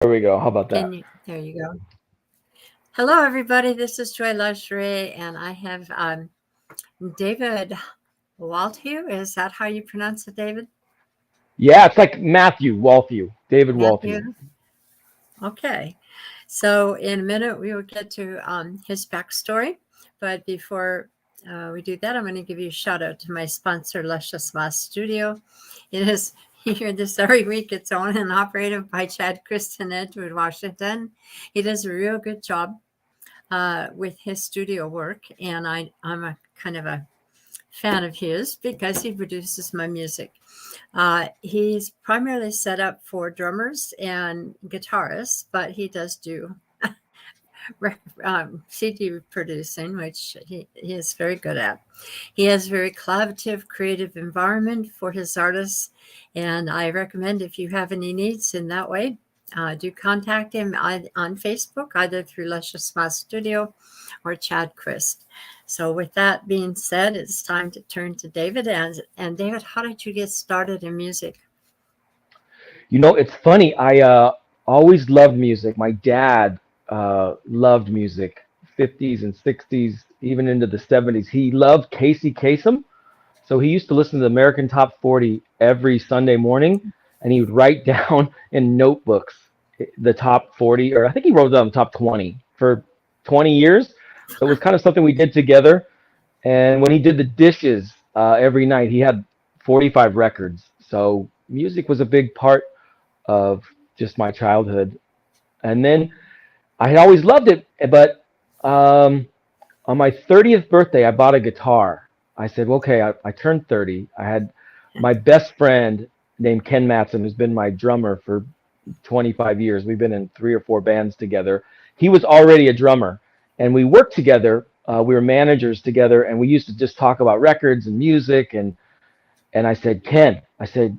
There we go. How about that? There you go. Hello, everybody. This is Joy Luxury, and I have David Walthew. Is that how you pronounce it, David? Yeah, it's like Matthew Walthew, David Walthew. Matthew. Okay. So, in a minute, we will get to his backstory. But before we do that, I'm going to give you a shout out to my sponsor, Luscious Spa Studio. It is, you hear this every week, it's owned and operated by Chad Kristen Edward Washington. He does a real good job with his studio work, and I'm a kind of a fan of his because he produces my music. He's primarily set up for drummers and guitarists, but he does do CD producing, which he is very good at. He has a very collaborative, creative environment for his artists, and I recommend if you have any needs in that way, do contact him on Facebook, either through Luscious Spa Studio or Chad Christ. So with that being said, it's time to turn to David. And David, how did you get started in music? It's funny. I always loved music. My dad loved music, 50s and 60s, even into the 70s. He loved Casey Kasem. So he used to listen to the American Top 40 every Sunday morning, and he would write down in notebooks the top 40, or I think he wrote down top 20 for 20 years. So it was kind of something we did together. And when he did the dishes every night, he had 45 records. So music was a big part of just my childhood. And then I had always loved it, but on my 30th birthday, I bought a guitar. I said, okay, I turned 30. I had my best friend named Ken Matson, who's been my drummer for 25 years. We've been in 3 or 4 bands together. He was already a drummer, and we worked together. We were managers together, and we used to just talk about records and music. And I said, Ken, I said,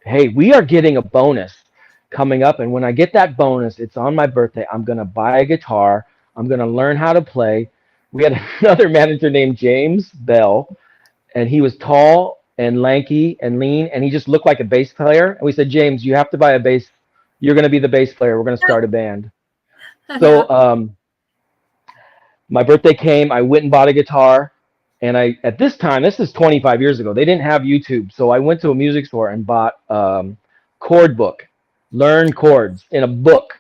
hey, we are getting a bonus coming up, and when I get that bonus, it's on my birthday. I'm going to buy a guitar. I'm going to learn how to play. We had another manager named James Bell, and he was tall and lanky and lean, and he just looked like a bass player. And we said, James, you have to buy a bass. You're going to be the bass player. We're going to start a band. So my birthday came. I went and bought a guitar. And at this time, this is 25 years ago, they didn't have YouTube. So I went to a music store and bought chord book, learn chords in a book.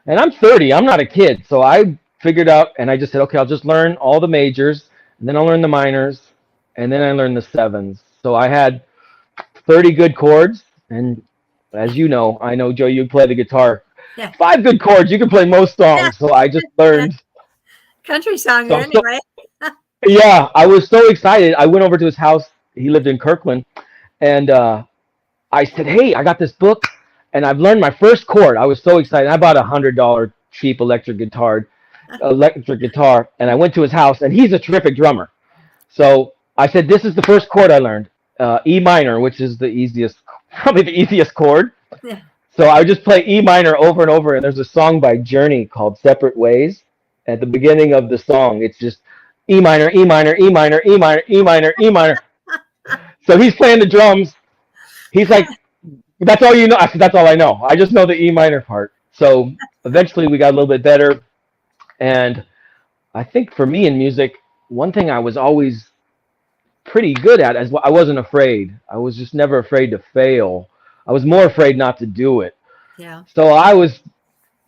And I'm 30. I'm not a kid. So I figured out, and I just said, okay, I'll just learn all the majors, and then I'll learn the minors, and then I learned the sevens. So I had 30 good chords. And as you know, I know, Joe, you play the guitar. Yeah. 5 good chords, you can play most songs. So I just learned. Country song anyway. Yeah, I was so excited. I went over to his house. He lived in Kirkland. And I said, hey, I got this book, and I've learned my first chord. I was so excited. I bought $100 cheap electric guitar, and I went to his house, and he's a terrific drummer. So I said, this is the first chord I learned, E minor, which is probably the easiest chord. Yeah. So I would just play E minor over and over, and there's a song by Journey called Separate Ways. At the beginning of the song, it's just E minor, E minor, E minor, E minor, E minor, E minor. So he's playing the drums. He's like, that's all you know? I said, that's all I know. I just know the E minor part. So eventually we got a little bit better. And I think for me in music, one thing I was always pretty good at is I wasn't afraid. I was just never afraid to fail. I was more afraid not to do it. Yeah. So I was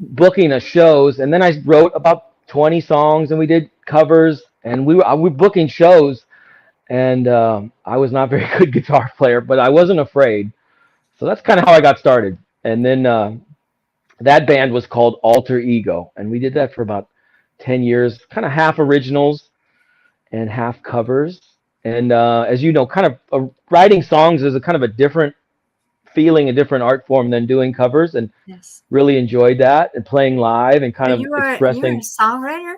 booking shows, and then I wrote about 20 songs, and we did covers, and we were booking shows, and I was not a very good guitar player, but I wasn't afraid. So that's kind of how I got started. And then that band was called Alter Ego, and we did that for about 10 years, kind of half originals and half covers. And as you know, kind of writing songs is a kind of a different feeling, a different art form than doing covers, and Yes. really enjoyed that, and playing live and kind of expressing. You're a songwriter?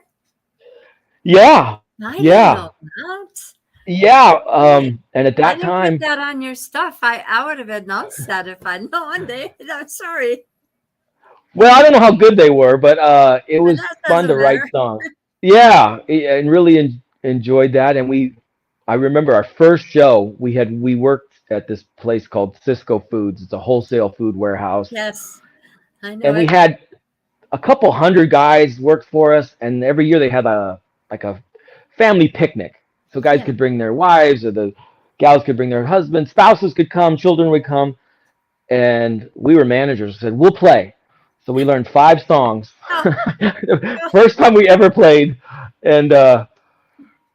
Yeah. I didn't Yeah. know that. Yeah. And at that I didn't time, put that on your stuff. I would have announced that if I'd known, David. I'm sorry. well, I don't know how good they were, but it was That fun to doesn't write matter. songs. Yeah, and really enjoyed that. And I remember our first show. We worked at this place called Cisco Foods. It's a wholesale food warehouse. Yes. I know and we it. had a couple hundred guys worked for us, and every year they had a family picnic, so guys Yeah. could bring their wives, or the gals could bring their husbands, spouses could come, children would come, and we were managers. Said we'll play, so we learned 5 songs. Oh, First time we ever played, and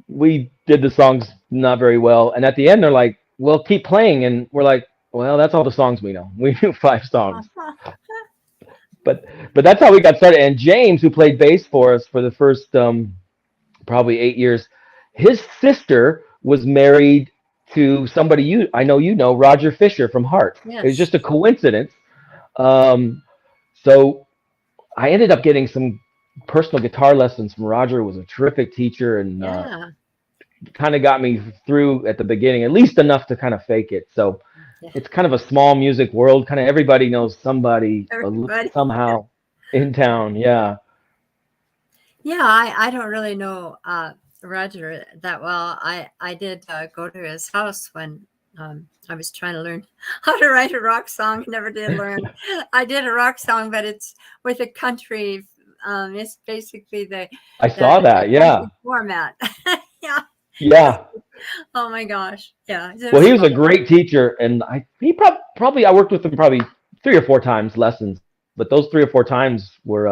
we did the songs not very well. And at the end, they're like, "Well, keep playing," and we're like, "Well, that's all the songs we know. We knew 5 songs." But that's how we got started. And James, who played bass for us for the first probably 8 years, his sister was married to somebody I know Roger Fisher from Heart. It was yes. just a coincidence. Um, so I ended up getting some personal guitar lessons from Roger, who was a terrific teacher, and Yeah. kind of got me through at the beginning, at least enough to kind of fake it. So Yeah. it's kind of a small music world. Kind of everybody knows somebody Everybody. somehow in town. Yeah. Yeah, I don't really know Roger that well. I did go to his house when I was trying to learn how to write a rock song. Never did learn. I did a rock song, but it's with a country. It's basically I the saw that. Yeah. country format. Yeah. Yeah. Oh my gosh. Yeah. It Well, was he was a fun. great teacher, and probably I worked with him probably 3 or 4 times lessons, but those 3 or 4 times were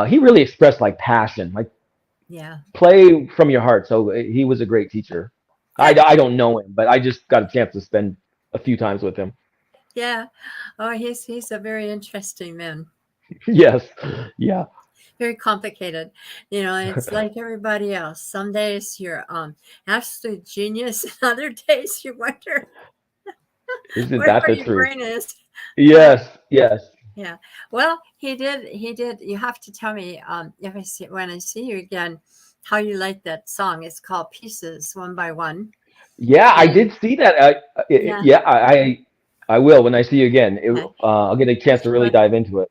he really expressed like passion, like Yeah. play from your heart. So he was a great teacher. Good. I don't know him, but I just got a chance to spend a few times with him. Yeah. Oh, he's a very interesting man. Yes. Yeah. Very complicated. It's like everybody else. Some days you're absolute genius, and other days you wonder Isn't that where the your truth? brain is. Yes. Yes. Yeah. Well, he did. You have to tell me when I see you again how you like that song. It's called Pieces One by One. Yeah, I And did see that. yeah, Yeah, I will when I see you again. yeah, I'll get a chance to really but dive into it.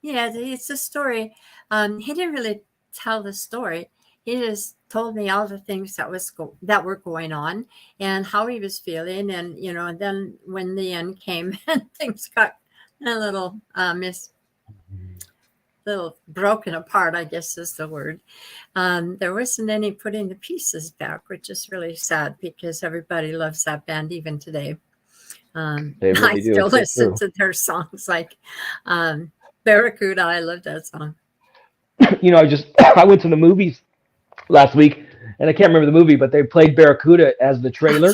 yeah, it's a story. He didn't really tell the story. He just told me all the things that were going on and how he was feeling, and and then when the end came and things got a little little broken apart, I guess is the word. There wasn't any putting the pieces back, which is really sad because everybody loves that band even today. They I really do. still It's so listen true. to their songs like Barracuda. I love that song. I went to the movies last week, and I can't remember the movie, but they played Barracuda as the trailer,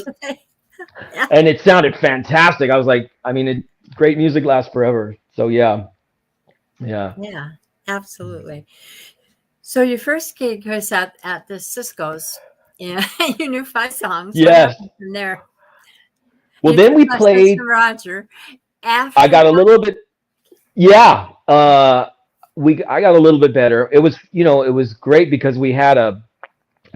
Yeah, and it sounded fantastic. I was like, I mean, great music lasts forever. So yeah, yeah, yeah, absolutely. So your first gig was at the Cisco's. Yeah, you knew 5 songs. What yes. happened from there? Well, You then took we lessons played. from Roger I after got a that. little bit. Yeah, I got a little bit better. It was great because we had a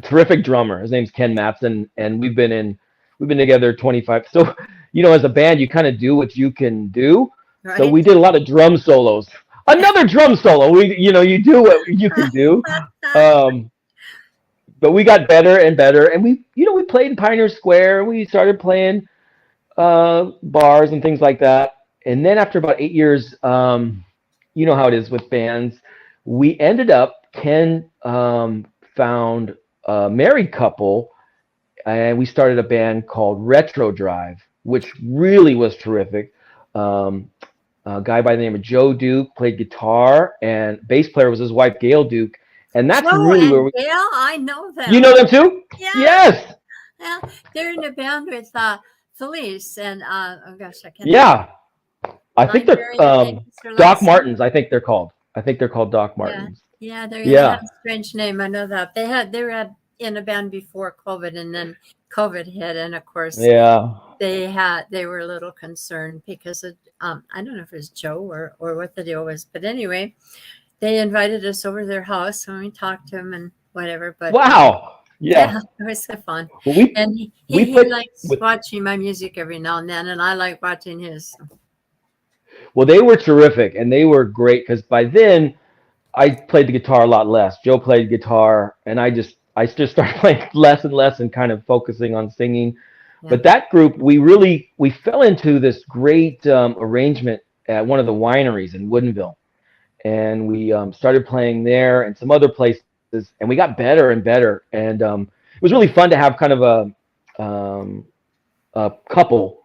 terrific drummer. His name's Ken Matson, and we've been together 25. So, as a band, you kind of do what you can do. So we Right? did a lot of drum solos. Another drum solo. You do what you can do. Um, but we got better and better, and we played in Pioneer Square. We started playing bars and things like that. And then after about 8 years, you know how it is with bands. We ended up, Ken found a married couple, and we started a band called Retro Drive, which really was terrific. Um, a guy by the name of Joe Duke played guitar, and bass player was his wife, Gail Duke. And that's Joe really where and Gail, I know you them. know them too? Yeah, Yes. yeah. They're in a band with Felice and oh gosh, I can't think. Yeah. I think I'm they're very famous their Doc last name. Martens. I think they're called Doc Yeah, Martens. yeah. They Yeah. had a strange name. I know that they were in a band before COVID, and then COVID hit, and of course Yeah. they were a little concerned because of I don't know if it was Joe or what the deal was, but anyway, they invited us over to their house and we talked to him and whatever. But Wow. Yeah. yeah, it was so fun. Well, we And we he played likes with. watching my music every now and then, and I like watching his. Well, they were terrific, and they were great because by then I played the guitar a lot less. Joe played guitar, and I just started playing less and less and kind of focusing on singing. Yeah, But that group, we fell into this great arrangement at one of the wineries in Woodinville, and we started playing there and some other places, and we got better and better. And it was really fun to have kind of a couple,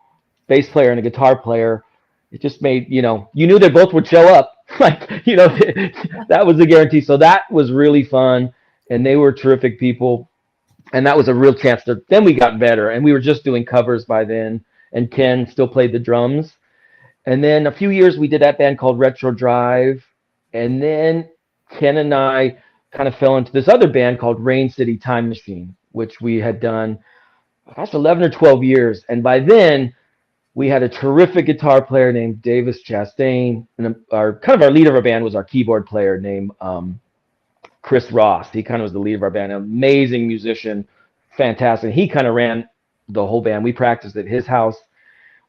bass player and a guitar player. It just made, you knew they both would show up. Like, that was the guarantee. So that was really fun. And they were terrific people. And that was a real chance to, then we got better. And we were just doing covers by then. And Ken still played the drums. And then a few years we did that band called Retro Drive. And then Ken and I kind of fell into this other band called Rain City Time Machine, which we had done, gosh, 11 or 12 years. And by then, we had a terrific guitar player named Davis Chastain, and our leader of our band was our keyboard player named Chris Ross. He kind of was the leader of our band, an amazing musician, fantastic. He kind of ran the whole band. We practiced at his house.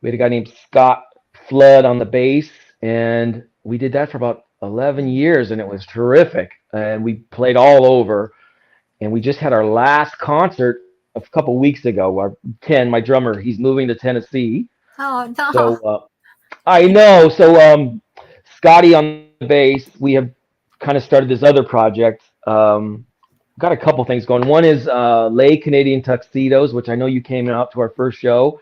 We had a guy named Scott Flood on the bass, and we did that for about 11 years, and it was terrific. And we played all over, and we just had our last concert a couple weeks ago. Ken, my drummer, he's moving to Tennessee. Oh, no. So I know. So Scotty on the bass, we have kind of started this other project. Got a couple things going. One is Lay Canadian Tuxedos, which I know you came out to our first show.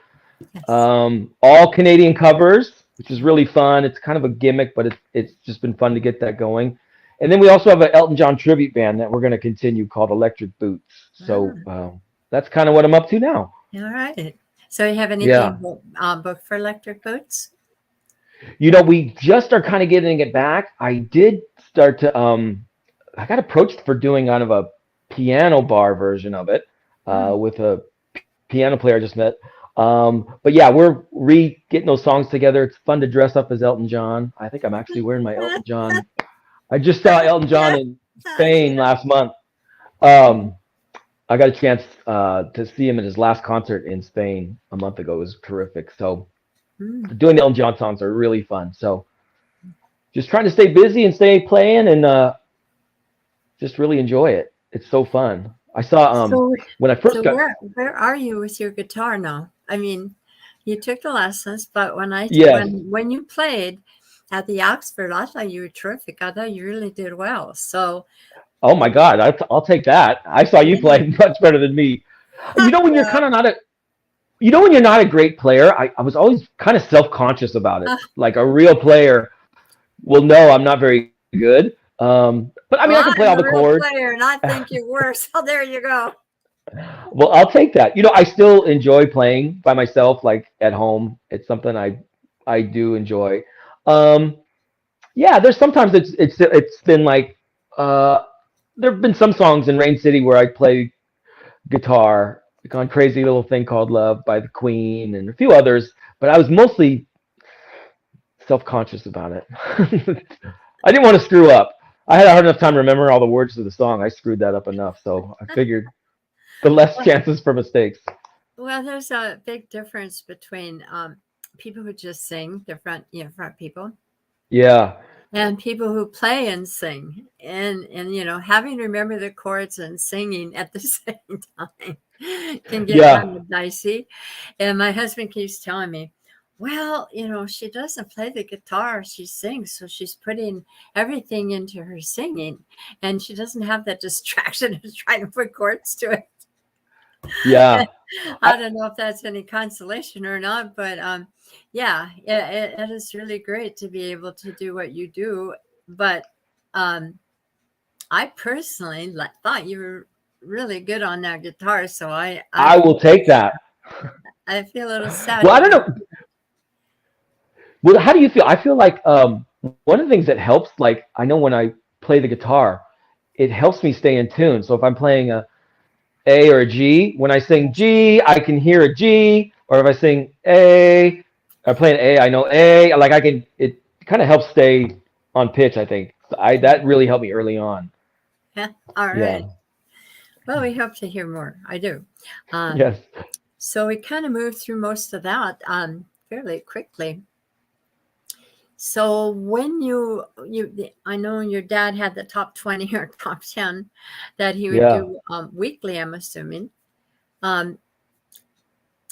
Yes. All Canadian covers, which is really fun. It's kind of a gimmick, but it's just been fun to get that going. And then we also have an Elton John tribute band that we're going to continue called Electric Boots. So that's kind of what I'm up to now. All right. So you have anything booked for Electric Boots? We just are kind of getting it back. I did start to I got approached for doing kind of a piano bar version of it with a piano player I just met. But yeah, we're getting those songs together. It's fun to dress up as Elton John. I think I'm actually wearing my Elton John. I just saw Elton John in Spain last month. I got a chance to see him at his last concert in Spain a month ago. It was terrific. So doing the Elton John songs are really fun. So just trying to stay busy and stay playing and just really enjoy it. It's so fun. I saw when I first got. Where are you with your guitar now? I mean, you took the lessons, but when you played at the Oxford, I thought you were terrific. I thought you really did well. So. Oh my God, I'll take that. I saw you play much better than me. When you're kind of not when you're not a great player, I was always kind of self-conscious about it. Like a real player will know I'm not very good. But I mean, I can play all the chords. Player, and I think you were. So there you go. Well, I'll take that. I still enjoy playing by myself, like at home. It's something I do enjoy. There's sometimes it's been like there have been some songs in Rain City where I play guitar, like on Crazy Little Thing Called Love by the Queen and a few others, but I was mostly self-conscious about it. I didn't want to screw up. I had a hard enough time remembering all the words to the song. I screwed that up enough, so I figured the less chances for mistakes. Well, there's a big difference between people who just sing, the front people. Yeah. And people who play and sing, and having to remember the chords and singing at the same time can get kind of dicey. And my husband keeps telling me, well, she doesn't play the guitar, she sings, so she's putting everything into her singing, and she doesn't have that distraction of trying to put chords to it. Yeah. I don't know if that's any consolation or not, but it is really great to be able to do what you do. But I personally thought you were really good on that guitar, so I will take that. I feel a little sad. Well, I don't know. Well, how do you feel? I feel like one of the things that helps, like I know when I play the guitar, it helps me stay in tune. So if I'm playing a A or a G, when I sing G, I can hear a G. Or if I sing A, I play an A, I know A. Like it kind of helps stay on pitch, I think. That really helped me early on. Yeah. All right. Yeah. Well, we hope to hear more. I do. Yes. So we kind of moved through most of that fairly quickly. So when I know your dad had the top 20 or top 10 that he would do weekly, I'm assuming.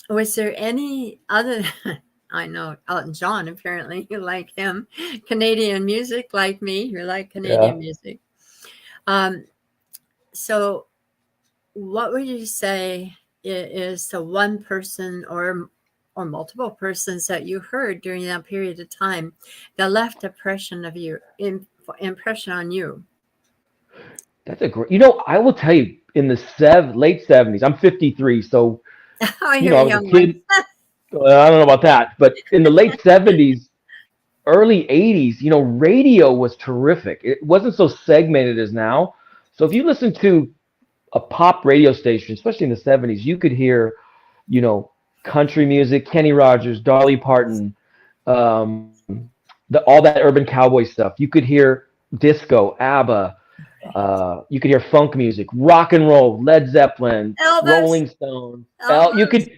Was there any other I know Elton John, apparently you like him. Canadian music, like me, you like Canadian Yeah. music. Um, so what would you say is the one person or multiple persons that you heard during that period of time that left impression on you? That's a great. I will tell you, in the late '70s, I'm 53, so Oh, you're I a was a young one. kid. I don't know about that, but in the late '70s, early '80s, radio was terrific. It wasn't so segmented as now. So if you listen to a pop radio station, especially in the '70s, you could hear, you know, country music, Kenny Rogers, Dolly Parton, um, all that urban cowboy stuff. You could hear disco, ABBA. You could hear funk music, rock and roll, Led Zeppelin, Elvis, Rolling Stones. You Elvis. could.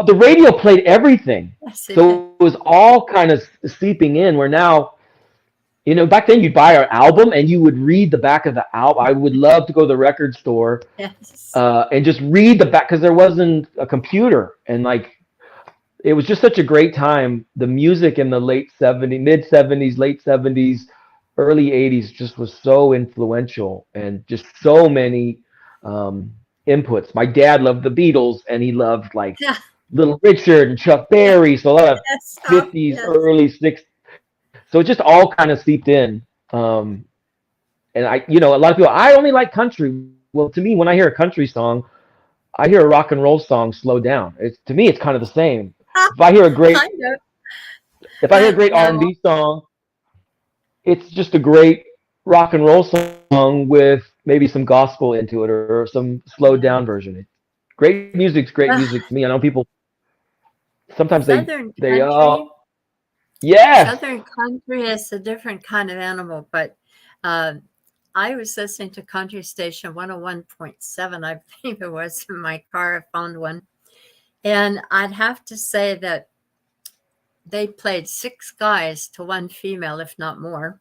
The radio played everything, Yes, it did. so it was all kind of seeping in. Where now, back then you'd buy our album and you would read the back of the album. I would love to go to the record store Yes. and just read the back because there wasn't a computer, and like it was just such a great time. The music in the late '70s, mid '70s, late '70s, early '80s just was so influential, and just so many um, inputs. My dad loved the Beatles, and he loved like Yeah. Little Richard and Chuck Yeah. Berry, so a lot of Yes. Oh, 50s, yes. early 60s. So it just all kind of seeped in. And a lot of people, I only like country. Well, to me, when I hear a country song, I hear a rock and roll song slowed down. To me, it's kind of the same. If I hear a great, Kind of. if I hear a But great R&B song, it's just a great rock and roll song with maybe some gospel into it, or some slowed down version. Great music's great music to me. I know people sometimes Southern they country, yes. Southern country is a different kind of animal, but uh, I was listening to Country Station 101.7, I believe it was, in my car. I found one. And I'd have to say that they played six guys to one female, if not more.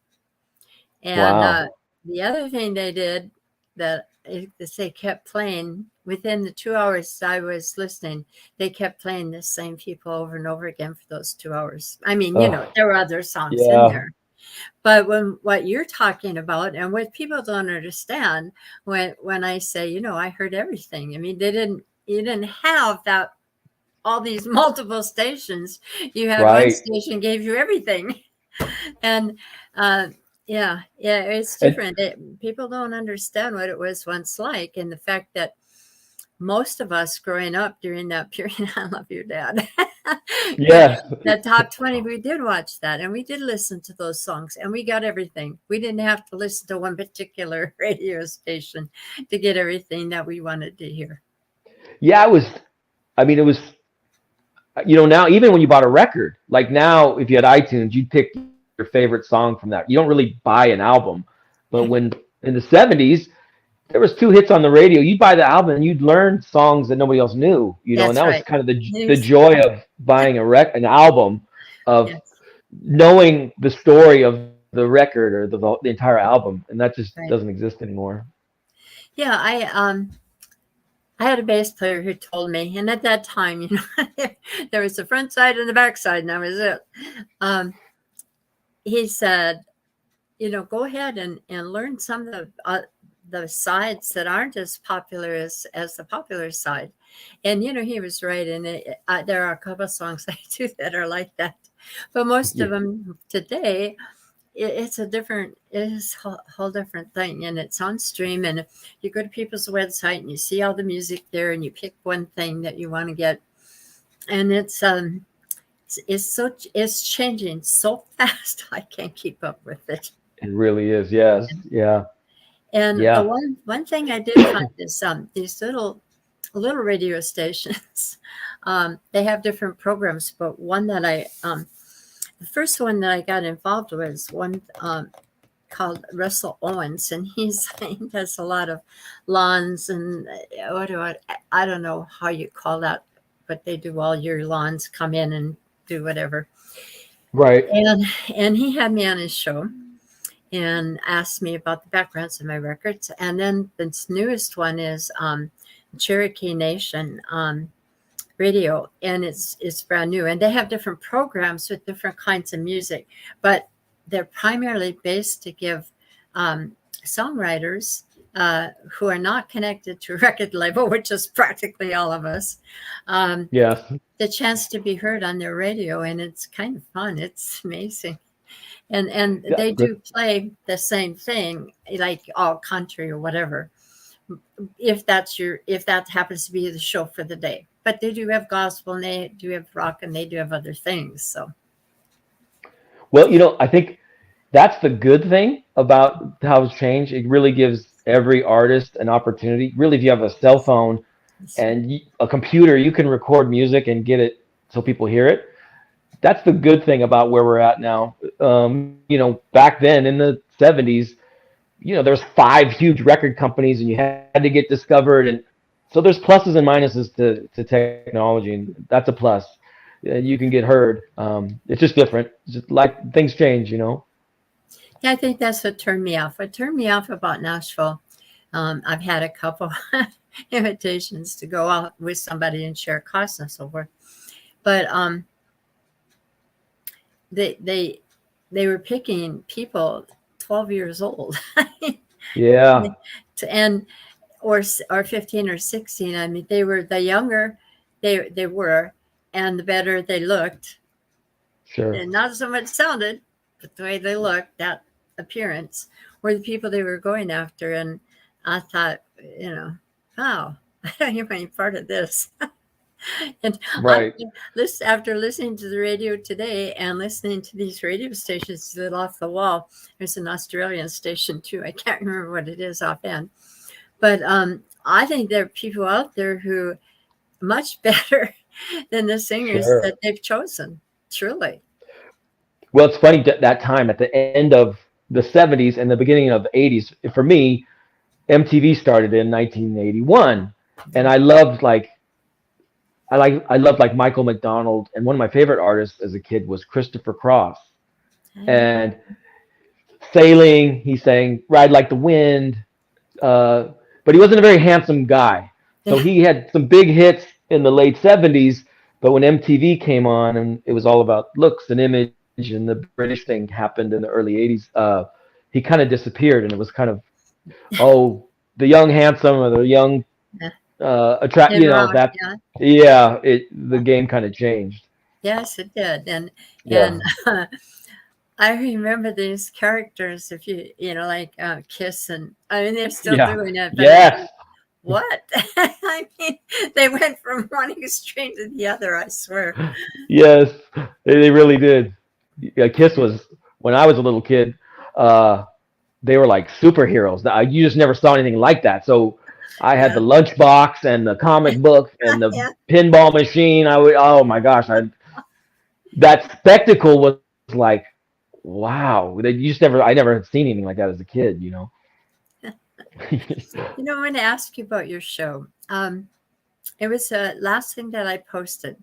And Wow. the other thing they did that is they kept playing within the 2 hours I was listening, they kept playing the same people over and over again for those 2 hours. I mean, Oh, there were other songs in yeah. there. But when what you're talking about and what people don't understand when I say, I heard everything. I mean, you didn't have that all these multiple stations. You had one Right. station gave you everything. And uh, yeah, it's And different. People don't understand what it was once like, and the fact that most of us growing up during that period, I love you, Dad. But yes. the top 20, we did watch that and we did listen to those songs and we got everything. We didn't have to listen to one particular radio station to get everything that we wanted to hear. Yeah, it was now even when you bought a record, like now if you had iTunes, you'd pick your favorite song from that. You don't really buy an album. But when in the '70s, there was two hits on the radio, you'd buy the album and you'd learn songs that nobody else knew, and That's that was right. kind of the News. joy of buying an album, of Yes, knowing the story of the record, or the entire album, and that just right. doesn't exist anymore. Yeah, I had a bass player who told me, and at that time, there was the front side and the back side, and that was it. Um, he said, go ahead and learn some of the sides that aren't as popular as the popular side. And he was right. And there are a couple of songs I do that are like that, but most Yeah, of them today, it's a whole different thing, and it's on stream. And you go to people's website and you see all the music there, and you pick one thing that you want to get, and it's changing so fast. I can't keep up with it. it really is. Yes. Yeah. And Yeah. one thing I did find is these little radio stations. They have different programs, but one that the first one that I got involved with was one called Russell Owens, and he does a lot of lawns and I don't know how you call that, but they do all your lawns, come in and do whatever. Right. And he had me on his show and asked me about the backgrounds of my records. And then the newest one is Cherokee Nation. radio, and it's brand new, and they have different programs with different kinds of music, but they're primarily based to give songwriters who are not connected to a record label, which is practically all of us, um, Yes. the chance to be heard on their radio, and it's kind of fun. It's amazing. And Yeah, they do play the same thing, like all country or whatever, if that happens to be the show for the day. But they do have gospel, and they do have rock, and they do have other things. So well, I think that's the good thing about how it's changed. It really gives every artist an opportunity. Really, if you have a cell phone and a computer, you can record music and get it so people hear it. That's the good thing about where we're at now. Back then in the 70s, there's 5 huge record companies and you had to get discovered. And so there's pluses and minuses to technology, and that's a plus. You can get heard. It's just different. It's just like things change. yeah, I think that's what turned me off. What turned me off about Nashville, I've had a couple invitations to go out with somebody and share costs and so forth, but they were picking people 12 years old. Yeah, And or 15 or 16. I mean, they were the younger they were, and the better they looked, sure. and not so much sounded, but the way they looked, that appearance, were the people they were going after. And I thought, wow, I don't hear any part of this. And Right. after listening to the radio today and listening to these radio stations that are off the wall, there's an Australian station too. I can't remember what it is offhand, but I think there are people out there who much better than the singers Sure. that they've chosen. Truly, Well, it's funny that time at the end of the 70s and the beginning of the 80s. For me, MTV started in 1981, and I loved like Michael McDonald, and one of my favorite artists as a kid was Christopher Cross. And Sailing, he sang Ride Like the Wind, but he wasn't a very handsome guy. So he had some big hits in the late 70s, but when MTV came on and it was all about looks and image and the British thing happened in the early 80s, he kind of disappeared, and it was kind of, the young handsome or the young attract, rock, that, yeah. the game kind of changed. Yes, it did. And Yeah. I remember these characters, if like Kiss, and I mean, they're still Yeah. doing it. But Yes. what? I mean, they went from one extreme to the other, I swear. Yes, they really did. Yeah, Kiss was, when I was a little kid, they were like superheroes. Now, you just never saw anything like that. So I had the lunchbox and the comic book and the Yeah. pinball machine. Oh my gosh, that spectacle was like, wow. I never had seen anything like that as a kid. I want to ask you about your show. It was the last thing that I posted,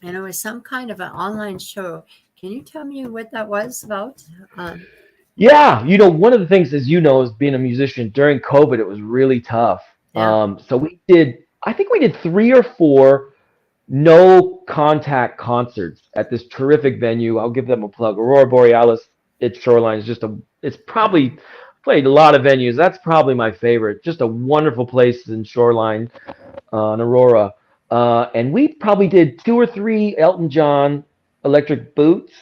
and it was some kind of an online show. Can you tell me what that was about? Yeah, one of the things, as is being a musician during COVID, it was really tough. Yeah. So I think we did 3 or 4 no contact concerts at this terrific venue. I'll give them a plug. Aurora Borealis at Shoreline is it's probably played a lot of venues. That's probably my favorite. Just a wonderful place in Shoreline, in Aurora. And we probably did 2 or 3 Elton John Electric Boots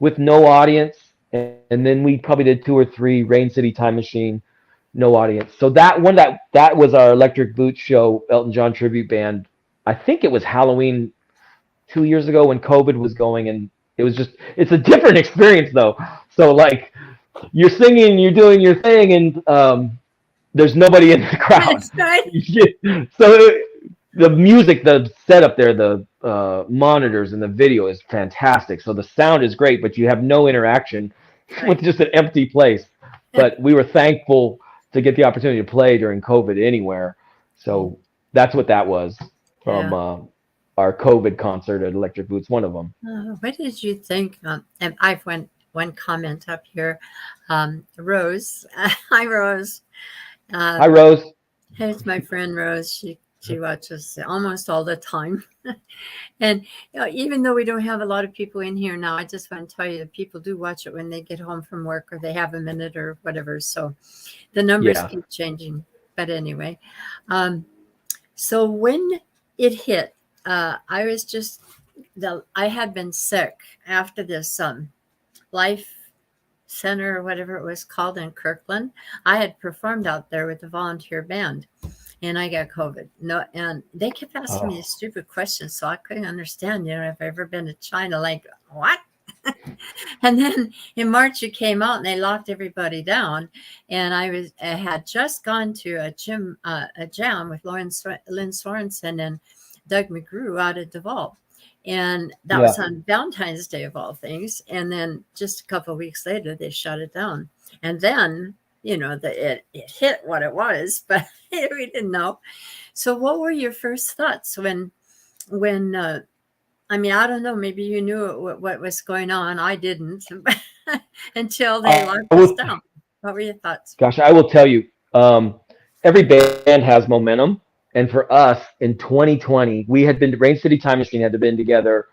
with no audience. And then we probably did 2 or 3 Rain City Time Machine, no audience. So that was our Electric Boots show, Elton John tribute band. I think it was Halloween 2 years ago when COVID was going, and it's a different experience though. So like you're singing, you're doing your thing, and there's nobody in the crowd. That's right. So the music, the setup there, the monitors and the video is fantastic. So the sound is great, but you have no interaction with just an empty place. But we were thankful to get the opportunity to play during COVID anywhere. So that's what that was from our COVID concert at Electric Boots, one of them. What did you think? And I've one comment up here. Rose. Hi, Rose. Hi, Rose. Here's my friend Rose. She She watches almost all the time. And even though we don't have a lot of people in here now, I just want to tell you that people do watch it when they get home from work or they have a minute or whatever. So the numbers Yeah. keep changing. But anyway, um, so when it hit, I was just I had been sick after this life center or whatever it was called in Kirkland. I had performed out there with the volunteer band, and I got COVID. No, and they kept asking me Oh, these stupid questions, so I couldn't understand. If I've ever been to China, like what? And then in March it came out, and they locked everybody down. And I had just gone to a jam with Lynn Sorensen and Doug McGrew out at Duval. And that yeah. was on Valentine's Day of all things. And then just a couple of weeks later, they shut it down. And then, it hit what it was, but we didn't know. So what were your first thoughts when I mean, I don't know, maybe you knew what was going on. I didn't until they I locked us will, down. What were your thoughts? gosh, I will tell you, every band has momentum. And for us in 2020, Rain City Time Machine had been together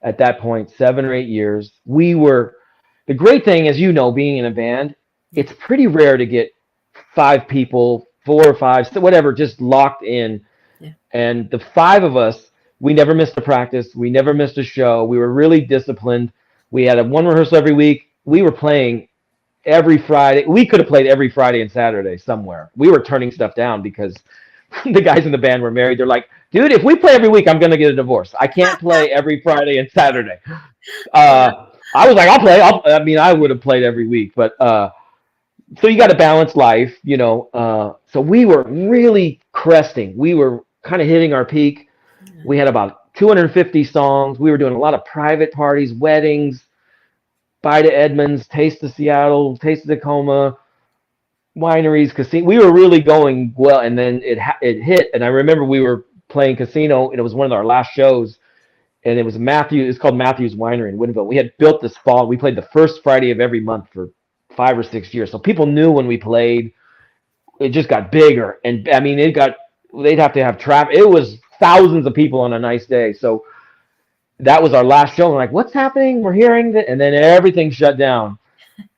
at that point 7 or 8 years. The great thing, as you know, being in a band, Yeah. it's pretty rare to get 5 people, 4 or 5, so whatever, just locked in. Yeah. And the 5 of us, we never missed a practice. We never missed a show. We were really disciplined. We had one rehearsal every week. We were playing every Friday. We could have played every Friday and Saturday somewhere. We were turning stuff down because the guys in the band were married. They're like, dude, if we play every week, I'm going to get a divorce. I can't play every Friday and Saturday. Yeah. I was like, I'll play. I mean, I would have played every week, but so you got to balance life. So we were really cresting. We were kind of hitting our peak. We had about 250 songs. We were doing a lot of private parties, weddings, Bye to Edmonds, Taste of Seattle, Taste of Tacoma, wineries, casino. We were really going well, and then it hit. And I remember we were playing casino, and it was one of our last shows. And it was It's called Matthew's Winery in Woodinville. We had built this fall. We played the first Friday of every month for 5 or 6 years. So people knew when we played. It just got bigger, and I mean, they'd have to have traffic. It was thousands of people on a nice day. So that was our last show. We're like, what's happening? We're hearing that, and then everything shut down.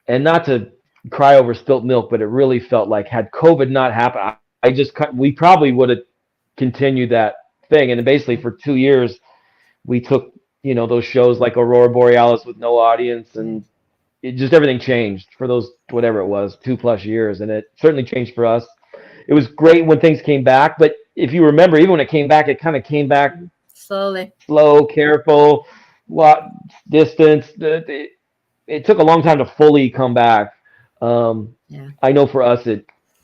And not to cry over spilt milk, but it really felt like had COVID not happened, we probably would have continued that thing. And basically for 2 years, we took those shows like Aurora Borealis with no audience, and everything changed for those whatever it was 2+ years, and it certainly changed for us. It was great when things came back, but if you remember, even when it came back, it kind of came back Slowly. slow, careful, what distance. It took a long time to fully come back. Yeah. I know for us,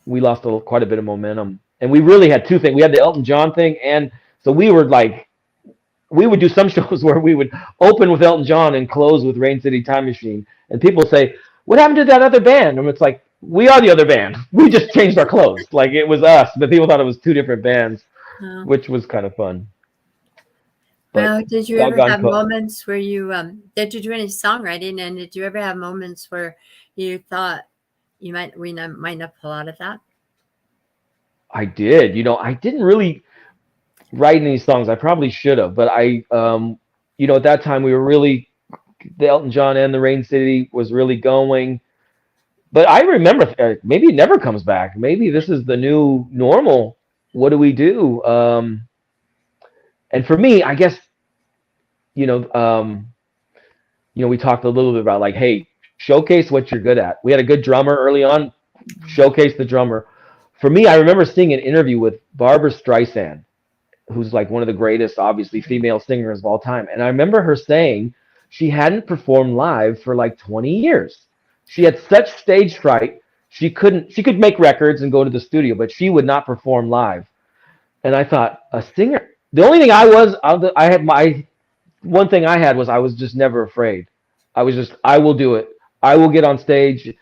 we lost quite a bit of momentum, and we really had two things. We had the Elton John thing, and so we would do some shows where we would open with Elton John and close with Rain City Time Machine, and people say, "What happened to that other band?" And it's like, we are the other band. We just changed our clothes. Like it was us, but people thought it was two different bands, Oh. which was kind of fun. Well, But did you ever doggone have COVID. moments where did you do any songwriting, and did you ever have moments where you thought we might not pull out of that? I did. I didn't really write any songs. I probably should have, but at that time we were really the Elton John and the Rain City was really going. But I remember maybe it never comes back. Maybe this is the new normal. What do we do? And for me, I guess we talked a little bit about like, hey, showcase what you're good at. We had a good drummer early on. Showcase the drummer. For me, I remember seeing an interview with Barbara Streisand, who's like one of the greatest, obviously, female singers of all time. And I remember her saying she hadn't performed live for like 20 years. She had such stage fright. She could make records and go to the studio, but she would not perform live. And I thought, a singer. The only thing one thing I had was I was just never afraid. I will do it. I will get on stage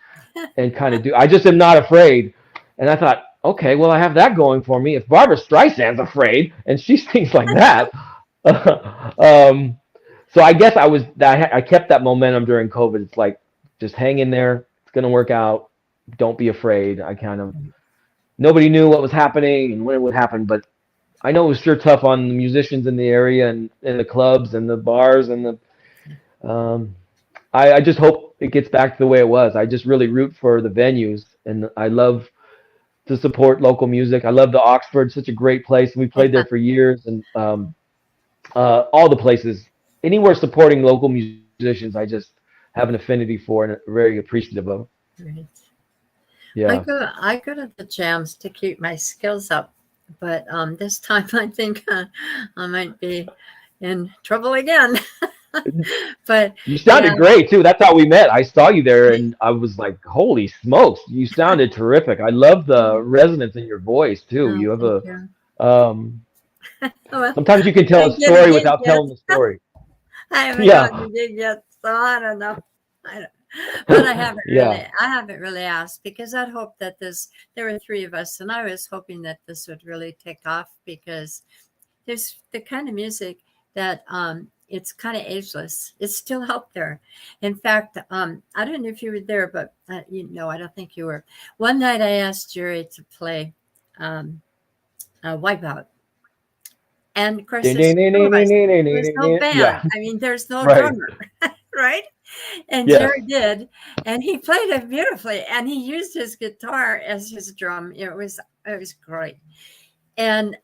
and kind of I just am not afraid. And I thought, okay, well, I have that going for me. If Barbara Streisand's afraid and she sings like that, so I guess I kept that momentum during COVID. It's like, just hang in there. It's gonna work out. Don't be afraid. Nobody knew what was happening and when it would happen, but I know it was sure tough on the musicians in the area and the clubs and the bars and um, I just hope it gets back to the way it was. I just really root for the venues, and I love to support local music. I love the Oxford, such a great place. We played there for years, and all the places, anywhere supporting local musicians, I just have an affinity for and very appreciative of. Right. Yeah. I go to the jams to keep my skills up, but this time I think I might be in trouble again. But You yeah, sounded great too. That's how we met. I saw you there and I was like, holy smokes, you sounded terrific. I love the resonance in your voice too. oh, You have thank you. um, Well, sometimes you can I tell a didn't get a story gig without yet. telling the story. I haven't gotten Yeah. a gig yet, so I don't know. I don't, but Yeah. I haven't really asked because I'd hoped that there were three of us, and I was hoping that this would really take off because there's the kind of music that it's kind of ageless. It's still out there. In fact, I don't know if you were there, but I don't think you were. One night I asked Jerry to play um, Wipeout. And of course, there's two of us. There's no band. Yeah. I mean, there's no Right. drummer, right? And Yes. Jerry did, and he played it beautifully. And he used his guitar as his drum. It was great. And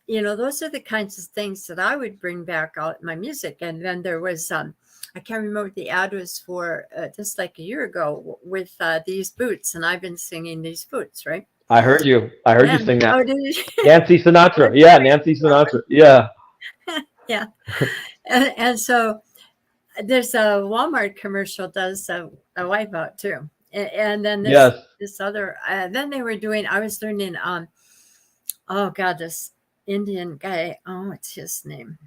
those are the kinds of things that I would bring back out in my music. And then there was I can't remember what the ad was for, just like a year ago with these boots, and I've been singing these boots, right? I heard you. I heard you Yeah. sing that. Oh, did you? Nancy Sinatra. Yeah, Nancy Sinatra. Yeah. Yeah. And so there's a Walmart commercial does a wipeout too, and then this Yes. this other then they were doing. I was learning. Oh God, this Indian guy. Oh, what's his name?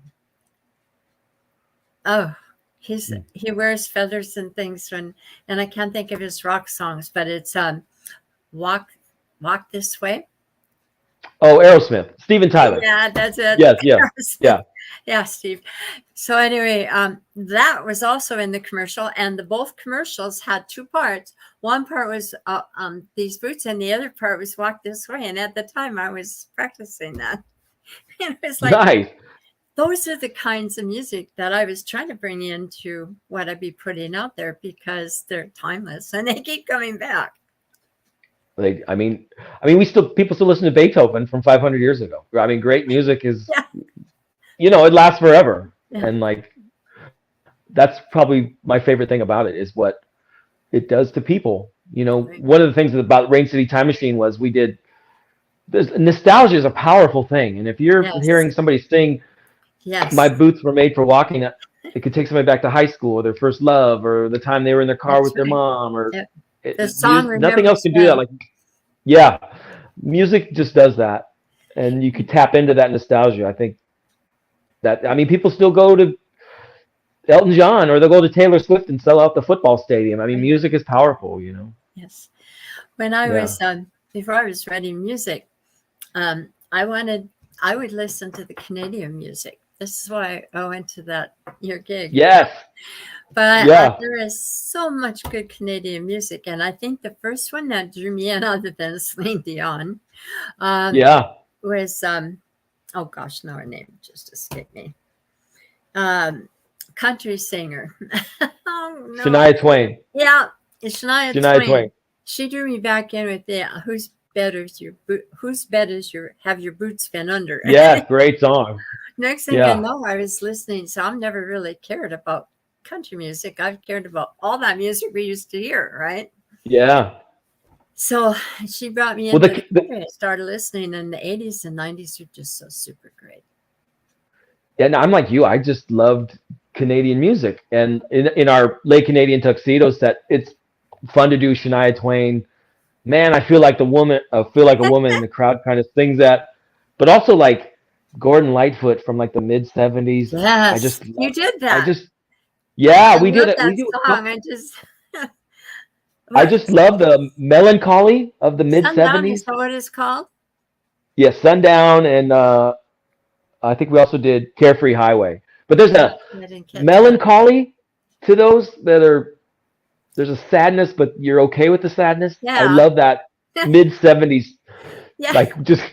Oh, he wears feathers and things, and I can't think of his rock songs, but it's walk walk this way. Oh, Aerosmith. Steven Tyler. Yeah, that's it. Yes, yes. Yeah. Yeah, Steve. So anyway, that was also in the commercial, and the both commercials had two parts. One part was these boots, and the other part was walk this way. And at the time, I was practicing that. And it was like Nice. those are the kinds of music that I was trying to bring into what I'd be putting out there because they're timeless and they keep coming back. Like, we still people still listen to Beethoven from 500 years ago. I mean, great music is, Yeah, it lasts forever. yeah, And like, that's probably my favorite thing about it is what it does to people. right. One of the things about Rain City Time Machine was nostalgia is a powerful thing. And if you're Yes, hearing somebody sing, my yes, boots were made for walking, it could take somebody back to high school or their first love or the time they were in their car that's with their right. mom or Yep. The song nothing else remembers can do that. well. Like, yeah, music just does that. And you could tap into that nostalgia. I think people still go to Elton John or they'll go to Taylor Swift and sell out the football stadium. I mean, Right. music is powerful, Yes. When I Yeah. was before I was writing music, I would listen to the Canadian music. This is why I went to your gig. Yes. But Yeah. there is so much good Canadian music, and I think the first one that drew me in, other than Celine Dion, um, Yeah. was oh gosh, now her name just escaped me. Um, Country singer. Oh no, Shania Twain. yeah, it's Shania Shania Twain. Twain. She drew me back in with the whose bed is have your boots been under? Yes. Great song. Next thing I Yeah. know, I was listening. So I've never really cared about country music. I've cared about all that music we used to hear, right? Yeah. So she brought me Well, into the country. I started listening in the 80s and 90s were just so super great. yeah, no, I'm like you. I just loved Canadian music. And in our Lake Canadian Tuxedo set, it's fun to do Shania Twain. Man, I feel like a woman in the crowd kind of sings that. But also like Gordon Lightfoot from like the mid 70s. Yes, you did I that. just yeah, I we did love it. that We do song. I just love the melancholy of the mid Sundown, is 70s. that what it's called? Yeah, Sundown and I think we also did Carefree Highway. But there's I a didn't catch that. melancholy to those there's a sadness, but you're okay with the sadness. I Yeah. love that mid 70s, Yeah. like just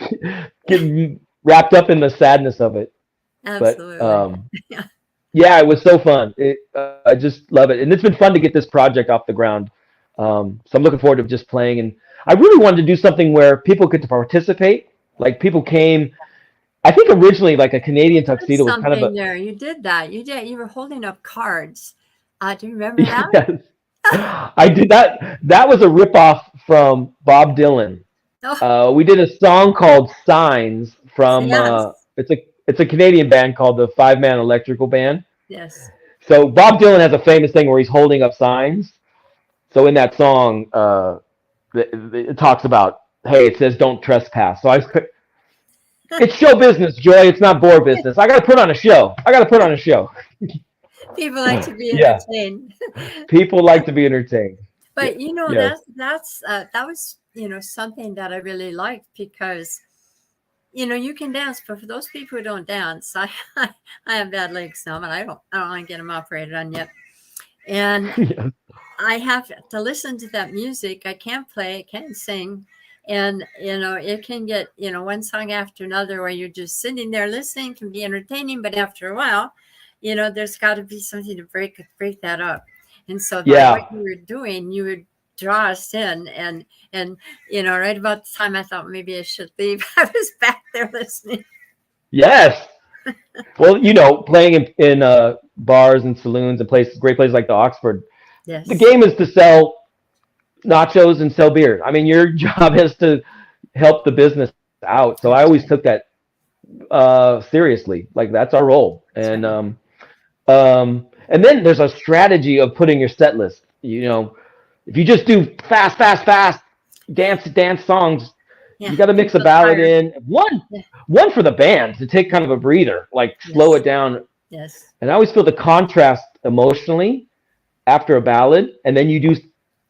getting wrapped up in the sadness of it. But Absolutely. Yeah. yeah, it was so fun. I just love it, and it's been fun to get this project off the ground. So I'm looking forward to just playing, and I really wanted to do something where people could participate. Like people came. I think originally like a You Canadian did tuxedo was kind of something a there. You did that. You did. You were holding up cards. Do you remember that? yes. I did that. That was a ripoff from Bob Dylan. Oh, We did a song called "Signs" from yes. it's a Canadian band called the Five Man Electrical Band. Yes. So Bob Dylan has a famous thing where he's holding up signs. So in that song, it talks about, hey, it says don't trespass. So it's show business, Joy. It's not bore business. I got to put on a show. I got to put on a show. People like to be Yeah, entertained. people like to be entertained. Yeah, But yes. that was something that I really liked because you can dance, but for those people who don't dance, I have bad legs now, and I don't want to get them operated on yet. And Yes. I have to listen to that music. I can't play, I can't sing. And, it can get, one song after another where you're just sitting there listening can be entertaining. But after a while, there's got to be something to break that up. And so by what Yeah. you were doing, you would draw us in. And, right about the time I thought maybe I should leave, I was back there listening. Yes. Well, playing in bars and saloons and great places like the Oxford, the Yes. game is to sell nachos and sell beer. I mean, your job is to help the business out. So I That's always right. took that seriously. Like that's our role. That's right. And then there's a strategy of putting your set list. If you just do fast, fast, fast dance songs, Yeah. you got to mix a People ballad tired. in. Yeah. One for the band to take kind of a breather, like slow Yes. it down. Yes. And I always feel the contrast emotionally after a ballad, and then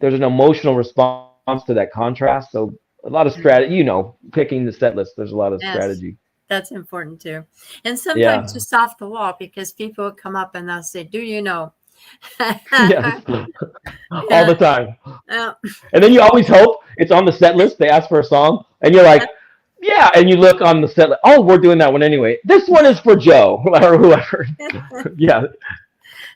there's an emotional response to that contrast. So a lot of strategy, picking the set list. There's a lot of Yes. strategy. That's important too. And sometimes Yeah. just off the wall because people will come up and they'll say, "Do you know?" Yes. All Yeah. the time. uh, And then you always hope it's on the set list. They ask for a song, and you're like, yeah. And you look on the set list. Oh, we're doing that one anyway. This one is for Joe or whoever. Yeah.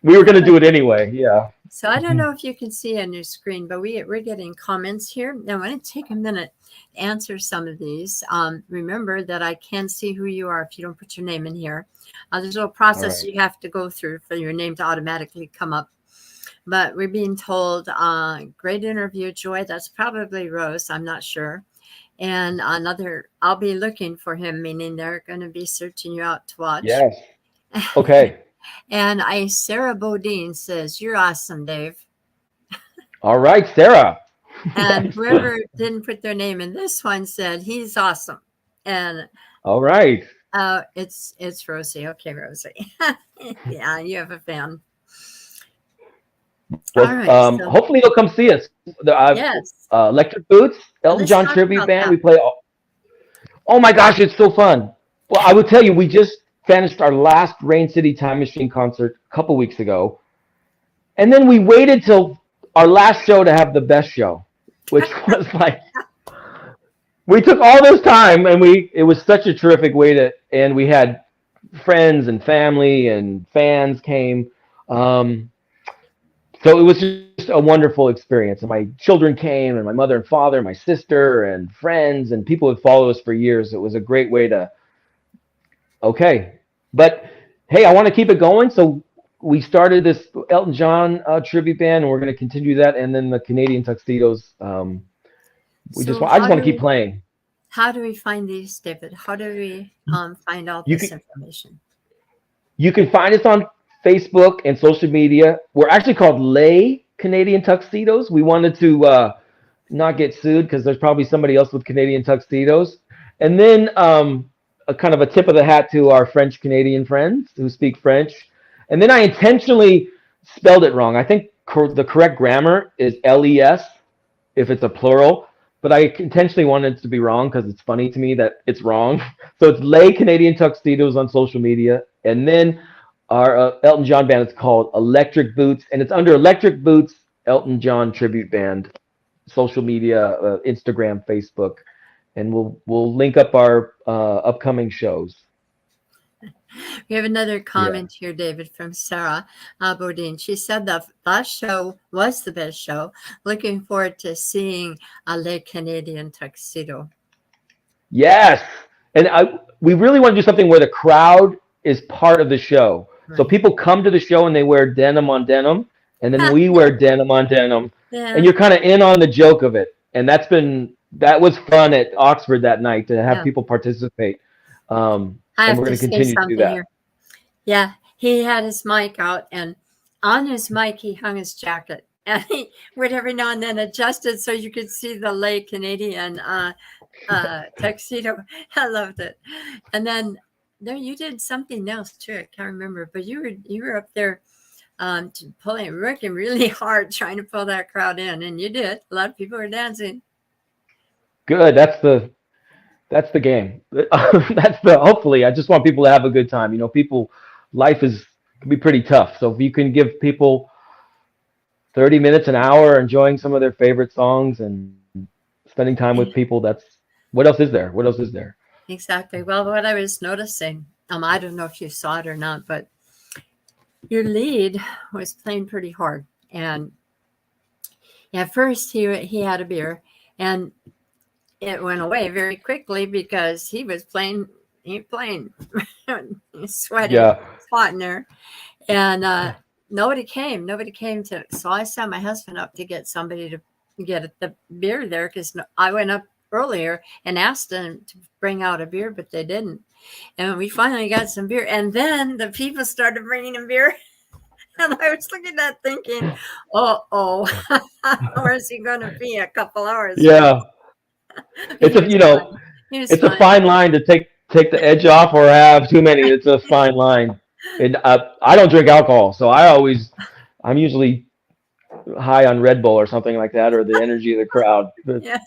We were going to do it anyway. Yeah. So I don't know if you can see on your screen, but we're getting comments here. Now I'm going to take a minute to answer some of these. Remember that I can see who you are if you don't put your name in here. There's a little All process right. you have to go through for your name to automatically come up. But we're being told, great interview, Joy. That's probably Rose. I'm not sure. And another, I'll be looking for him, meaning they're going to be searching you out to watch. Yes. Okay. And Sarah Bodine says, "You're awesome, Dave." All right, Sarah. And Yes. whoever didn't put their name in this one said, "He's awesome." And All right. it's Rosie. Okay, Rosie. Yeah, you have a fan. All Well, right. So hopefully you'll come see us. yes, Electric Boots, Elton let's John talk tribute about band. that. We play. Oh my gosh, it's so fun. Well, I would tell you, we just finished our last Rain City Time Machine concert a couple weeks ago, and then we waited till our last show to have the best show, which was like we took all this time, and it was such a terrific way and we had friends and family and fans came. So it was just a wonderful experience. And my children came, and my mother and father, my sister, and friends, and people who followed us for years. It was a great way to, okay. But hey, I want to keep it going. So we started this Elton John tribute band, and we're going to continue that. And then the Canadian Tuxedos. So I just want to keep playing. how do we find these, David? How do we find out You this can information? you can find us on Facebook and social media. We're actually called Lay Canadian Tuxedos. We wanted to not get sued because there's probably somebody else with Canadian Tuxedos. And then a kind of a tip of the hat to our French Canadian friends who speak French. And then I intentionally spelled it wrong. I think the correct grammar is LES if it's a plural, but I intentionally wanted it to be wrong because it's funny to me that it's wrong. So it's Lay Canadian Tuxedos on social media. And then our Elton John band is called Electric Boots, and it's under Electric Boots Elton John Tribute Band, social media, Instagram, Facebook. and we'll link up our upcoming shows. We have another Yeah. comment here, David, from Sarah Bodine. She said the last show was the best show. Looking forward to seeing a Le Canadian tuxedo. Yes, and we really want to do something where the crowd is part of the show. So Right. people come to the show and they wear denim on denim, and then we wear denim on denim, and Yeah. you're kind of in on the joke of it. And that was fun at Oxford that night to have Yeah. people participate. I And have we're to going to say continue to do something that. here. Yeah. He had his mic out, and on his mic, he hung his jacket. And he would every now and then adjust it so you could see the Le Canadian tuxedo. I loved it. And then no, you did something else too. I can't remember, but you were up there working really hard trying to pull that crowd in, and you did. A lot of people were dancing. Good. That's the game. That's the hopefully. I just want people to have a good time. People, life can be pretty tough. So if you can give people 30 minutes, an hour, enjoying some of their favorite songs and spending time with Yeah, people, that's what else is there? What else is there? exactly. Well, what I was noticing, I don't know if you saw it or not, but your lead was playing pretty hard, and at first he had a beer, and it went away very quickly because he playing, he's sweating, Yeah. it's hot in there, and nobody came to. So I sent my husband up to get somebody to get the beer there because I went up earlier and asked them to bring out a beer, but they didn't. And we finally got some beer, and then the people started bringing him beer. And I was looking at that thinking, oh, where's he going to be a couple hours from Yeah. now? It's He a was fine. He was it's a fine. fine line to take the edge off or have too many. It's a fine line. And I don't drink alcohol, so I'm usually high on Red Bull or something like that, or the energy of the crowd. But, Yeah.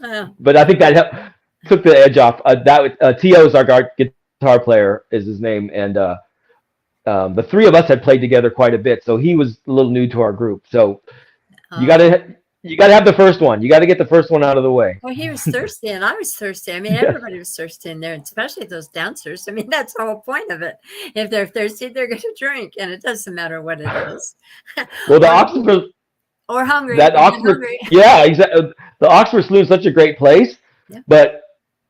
Uh, but I think that took the edge off. T.O.'s our guitar player is his name, and the three of us had played together quite a bit, so he was a little new to our group. So you uh, gotta you gotta have the first one. You gotta get the first one out of the way. well, he was thirsty, and I was thirsty. I mean, Yes. everybody was thirsty in there, and especially those dancers. I mean, that's the whole point of it. If they're thirsty, they're going to drink, and it doesn't matter what it is, Well, the or Oxford or hungry. that They get Oxford, hungry. yeah, exactly. The Oxford Saloon is such a great place, Yeah. but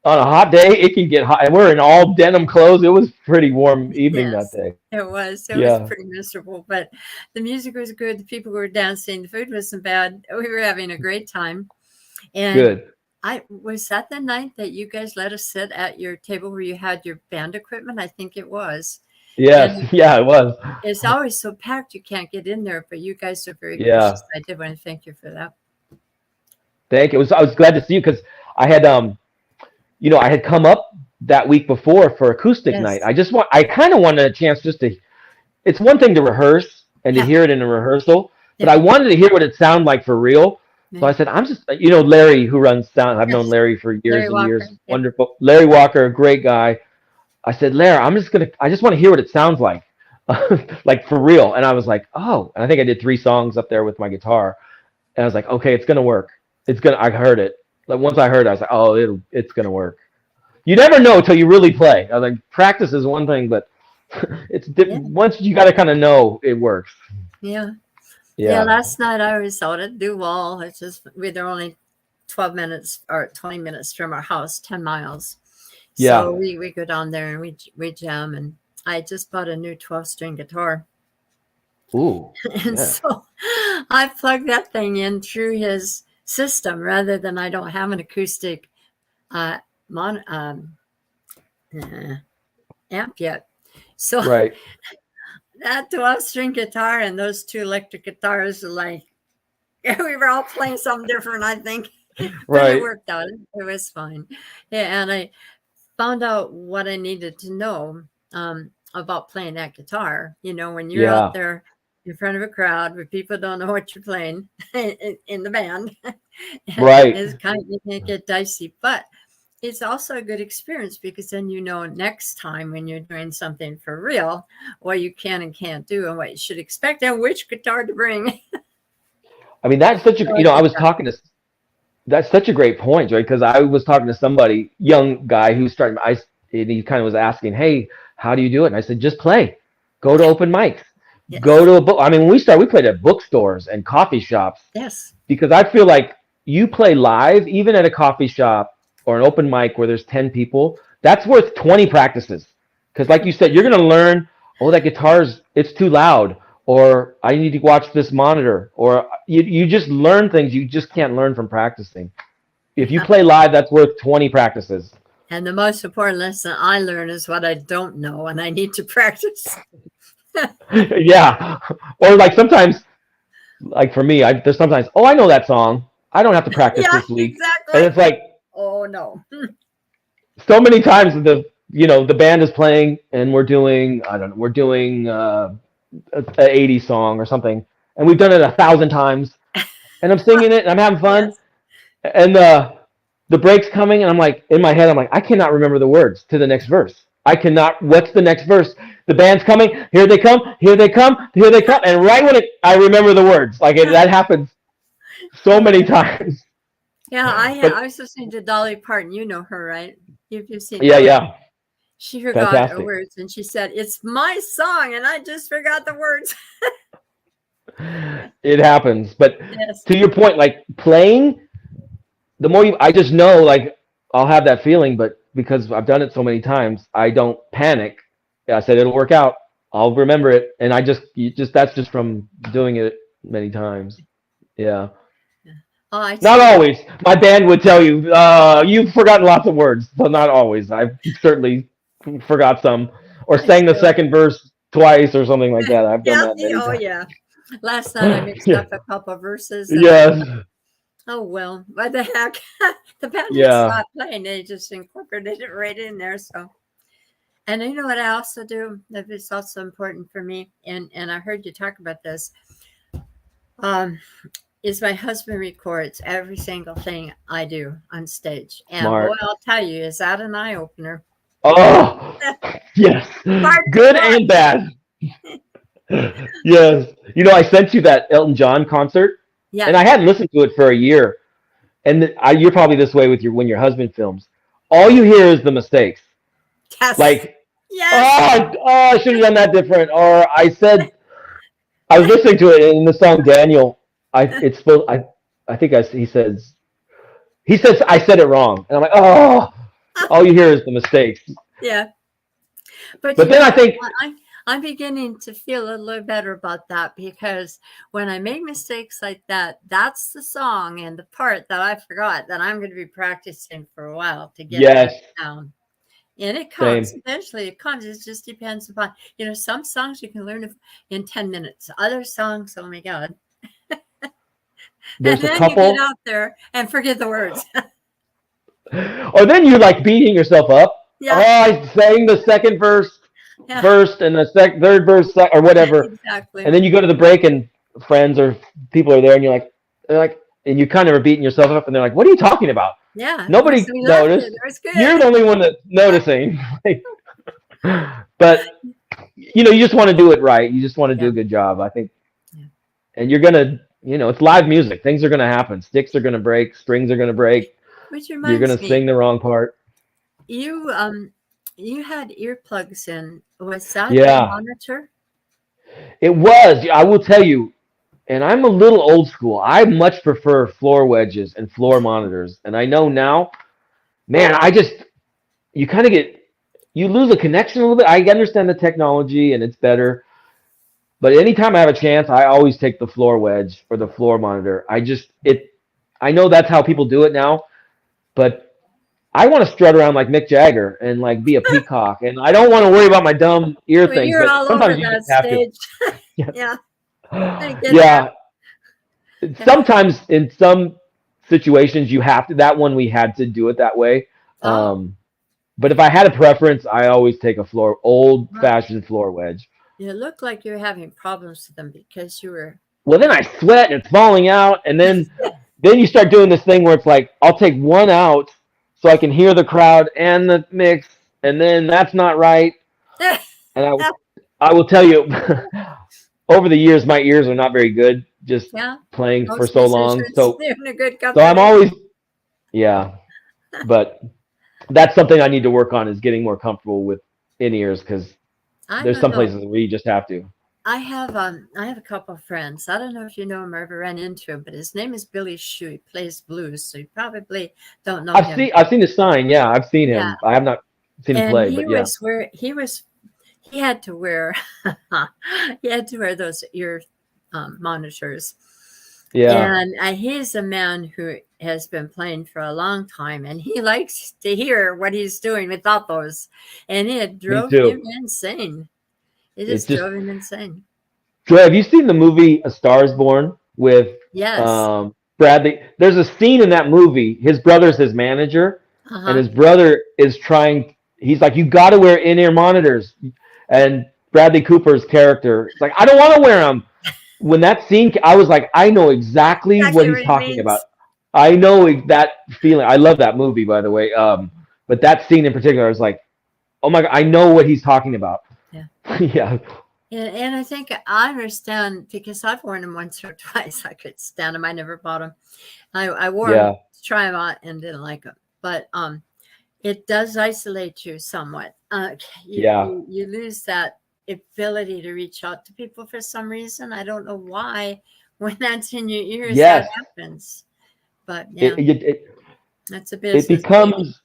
on a hot day it can get hot, and we're in all denim clothes. It was pretty warm evening that Yes, day. it was. It was Yeah, pretty miserable, but the music was good. The people were dancing. The food wasn't bad. We were having a great time. And good. I was that the night that you guys let us sit at your table where you had your band equipment. I think it was. And Yes, yeah, it was. it's always so packed you can't get in there, but you guys are very Yeah, gracious. I did want to thank you for that. thank you. I was glad to see you because I had I had come up that week before for acoustic night. Yes. I kind of wanted a chance just to. It's one thing to rehearse and to Yeah. hear it in a rehearsal, but Yeah. I wanted to hear what it sounded like for real. So Yeah. I said, I'm just, Larry, who runs sound. I've known Yes. Larry for Larry years and Walker. years. Yep. Wonderful. Larry Walker, a great guy. I said, Larry, I just want to hear what it sounds like, like for real. And I was like, oh, and I think I did 3 songs up there with my guitar. And I was like, okay, it's going to work. I heard it. Like once I heard it, I was like, oh, it's going to work. You never know until you really play. I was like, practice is one thing, but Yeah. once you got to kind of know it works. Yeah. Yeah. Yeah. Last night I was out at Duval. It's just we're only 12 minutes or 20 minutes from our house, 10 miles. Yeah. So we go down there and we jam. And I just bought a new 12-string guitar. Ooh. And Yeah. so I plugged that thing in through his system rather than I don't have an acoustic uh, mon, uh, amp yet. So Right. that 12-string guitar and those 2 electric guitars are like, we were all playing something different, I think. But it Right. worked out. It was fine. Yeah, and I found out what I needed to know about playing that guitar. When you're Yeah. out there in front of a crowd where people don't know what you're playing in the band, Right. it's kind of, it can get dicey. But it's also a good experience because then next time when you're doing something for real, what you can and can't do and what you should expect and which guitar to bring. I mean, that's such a, So I I did was that. That's such a great point, Joy, because I was talking to somebody, young guy who's starting, and he kind of was asking, hey, how do you do it? And I said, just play. Go to open mics. Go Yes. to a book. I mean, when we started, we played at bookstores and coffee shops Yes. because I feel like you play live, even at a coffee shop or an open mic where there's 10 people, that's worth 20 practices. Because like you said, you're going to learn, oh, that guitar's, it's too loud, or I need to watch this monitor, or you just learn things you just can't learn from practicing. If you Yeah. play live, that's worth 20 practices. And the most important lesson I learn is what I don't know and I need to practice. Yeah. Or like sometimes, like for me, there's sometimes, oh, I know that song. I don't have to practice Yeah, this week. And exactly. it's like Oh no. so many times the band is playing and we're doing, I don't know, we're doing a 80s song or something, and we've done it 1,000 times, and I'm singing it and I'm having fun, Yes. and the break's coming, and I'm like, in my head, I'm like, I cannot remember the words to the next verse. I cannot. What's the next verse? The band's coming. Here they come. Here they come. Here they come. And right when I remember the words, like that happens so many times. Yeah, But I was listening to Dolly Parton. You know her, right? You've seen yeah, Dolly. yeah, She forgot her fantastic. words and she said, "It's my song," and I just forgot the words. It happens. But Yes. to your point, like playing, the more I just know, like I'll have that feeling, but because I've done it so many times, I don't panic. I said it'll work out. I'll remember it, and that's just from doing it many times. Yeah, Oh, I not tell you. always. My band would tell you, you've forgotten lots of words, but not always. I've certainly forgot some, or I sang the still. second verse twice or something like that. I've done Yeah. that many Oh, times. yeah. Last night I mixed Yeah. up a couple of verses and I Yes. oh well, what the heck? The band had Yeah. stopped playing. They just incorporated it right in there. So, and you know what I also do that is also important for me, and I heard you talk about this. Um, is my husband records every single thing I do on stage, and boy, Smart. I'll tell you, is that an eye opener? Oh, yes. Hard to Good and watch. bad. Yes. I sent you that Elton John concert, Yeah. and I hadn't listened to it for a year. And you're probably this way with when your husband films. All you hear is the mistakes. Yes. Like, Yes. I should have done that different. Or I was listening to it in the song Daniel. I think he says I said it wrong, and I'm like, oh, all you hear is the mistakes. Yeah. But But you then know I what? think, I'm beginning to feel a little better about that because when I make mistakes like that, that's the song and the part that I forgot that I'm going to be practicing for a while to get that yes, down. And it comes same. eventually. It comes. It just depends upon some songs you can learn in 10 minutes. Other songs, oh my god! And There's a then you get couple, out there and forget the words. or then you're like beating yourself up. Oh, Yeah, I sang the second verse yeah, first and the third verse or whatever, and exactly. then you go to the break and friends or people are there, and they're like, and you kind of are beating yourself up, and they're like, "What are you talking about? Yeah, yes, Nobody we left it. noticed. It was You're good. the only one that's noticing." But you just want to do it right. You just want to do Yeah, a good job, I think. yeah. And you're gonna, it's live music. Things are gonna happen. Sticks are gonna break. Strings are gonna break. Which You're reminds gonna me, sing the wrong part. you you had earplugs in. Was that your Yeah, monitor? it was. I will tell you. And I'm a little old school. I much prefer floor wedges and floor monitors. And I know now, man, you kind of you lose a connection a little bit. I understand the technology and it's better. But anytime I have a chance, I always take the floor wedge or the floor monitor. I know that's how people do it now, but I want to strut around like Mick Jagger and like be a peacock. And I don't want to worry about my dumb ear Well, things, you're but all over sometimes you that just have to. stage. Yeah, I get that. Yeah. Yeah. Sometimes in some situations you have to. That one we had to do it that way. Oh, But if I had a preference, I always take a old well, fashioned floor wedge. you look like you're having problems with them because you were. Well, then I sweat and it's falling out, and then you start doing this thing where it's like I'll take one out so I can hear the crowd and the mix, and then that's not right. And I will tell you, over the years, my ears are not very good just Yeah, playing for most so long. musicians So they're in a good so I'm company. always Yeah, but that's something I need to work on is getting more comfortable with in-ears because I there's don't some know. places where you just have to. I have a couple of friends. I don't know if you know him or ever ran into him, but his name is Billy Shue. He plays blues, so you probably don't know him. I've seen his sign. Yeah, I've seen Yeah, him. I have not seen him and play, but yeah, he had to wear he had to wear those ear monitors. yeah, And he's a man who has been playing for a long time, and he likes to hear what he's doing without those. And it me drove him too. insane. It It's just just. drove him insane. Joy, have you seen the movie A Star Is Born with Yes. Bradley? There's a scene in that movie. His brother's his manager, Uh and huh. his brother is trying. He's like, "You got to wear in-ear monitors," and Bradley Cooper's character is like, "I don't want to wear them." When that scene, I was like, "I know exactly what Exactly what he's he talking about. means. I know that feeling." I love that movie, by the way. But that scene in particular, I was like, "Oh my god, I know what he's talking about." Yeah. Yeah, And I think I understand because I've worn them once or twice. I could stand them. I never bought them. I wore them yeah, to try them out and didn't like them. But it does isolate you somewhat. yeah. You lose that ability to reach out to people for some reason. I don't know why. When that's in your ears, that Yes. happens. But It, yeah, it, it that's a it business, baby. becomes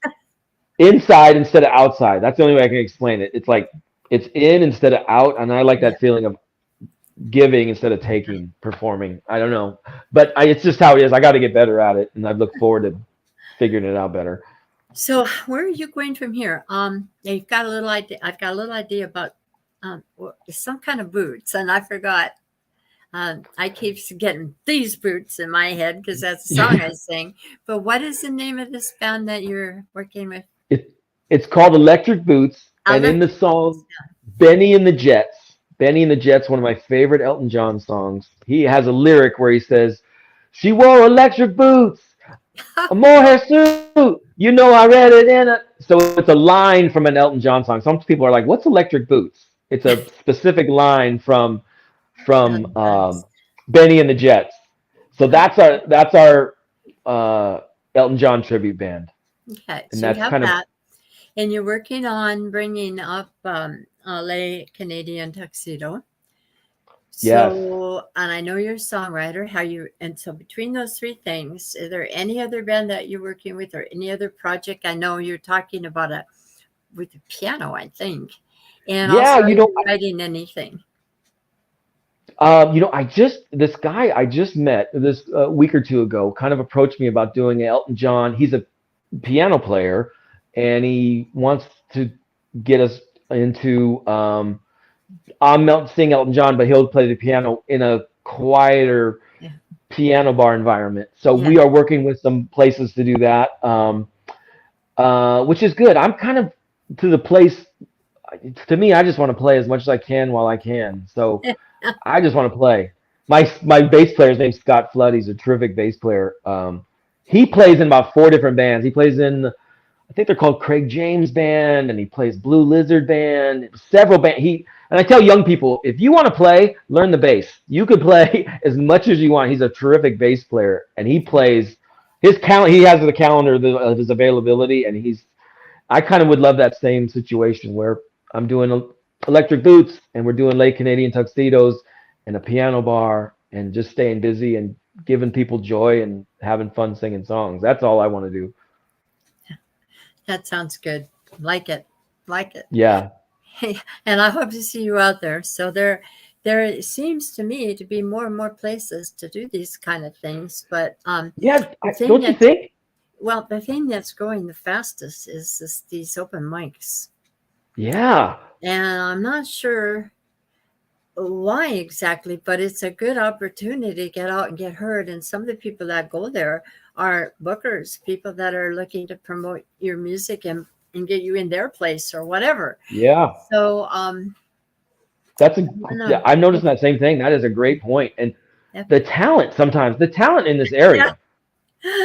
inside instead of outside. That's the only way I can explain it. It's like it's in instead of out, and I like Yeah. that feeling of giving instead of taking, performing. I don't know, but it's just how it is. I got to get better at it, and I look forward to figuring it out better. So where are you going from here? You've got a little idea. I've got a little idea about some kind of boots, and I forgot. I keep getting these boots in my head because that's the song I sing. But what is the name of this band that you're working with? it it's called Electric Boots, and in the Electric song Boots. Benny and the Jets. Benny and the Jets, one of my favorite Elton John songs. He has a lyric where he says, "She wore electric boots, Yeah. a mohair suit. You know I read it in it." So it's a line from an Elton John song. Some people are like, "What's electric boots?" It's a specific line from That's nice. Benny and the Jets. So that's our Elton John tribute band, Okay, and so you that's have kind of that, and you're working on bringing up LA Canadian Tuxedo. yes, So, and I know you're a songwriter. And so between those three things, is there any other band that you're working with or any other project? I know you're talking about with the piano, I think. And yeah. also, are you writing anything? I just this guy I just met this week or two ago kind of approached me about doing Elton John. He's a piano player, and he wants to get us into. I'm not sing Elton John, but he'll play the piano in a quieter Yeah. piano bar environment. So Yeah. we are working with some places to do that, which is good. I'm kind of to the place. To me, I just want to play as much as I can while I can. So I just want to play. My bass player's name's Scott Flood. He's a terrific bass player. He plays in about four different bands. He plays in, I think they're called Craig James Band, and he plays Blue Lizard Band, several bands. And I tell young people, if you want to play, learn the bass. You could play as much as you want. He's a terrific bass player, and he plays his calendar. He has the calendar of his availability, and I kind of would love that same situation where I'm doing electric boots and we're doing late Canadian tuxedos and a piano bar and just staying busy and giving people joy and having fun singing songs. That's all I want to do. That sounds good. Like it. Like it. Yeah. And I hope to see you out there. So there seems to me to be more and more places to do these kind of things. But Yeah. the thing Don't you that's think? the thing that's growing the fastest is these open mics. Yeah. And I'm not sure why exactly, but it's a good opportunity to get out and get heard. And some of the people that go there are bookers, people that are looking to promote your music and get you in their place or whatever. Yeah. So That's I don't yeah, know. I'm noticing that same thing. That is a great point. And Yep. the talent in this Yeah. area.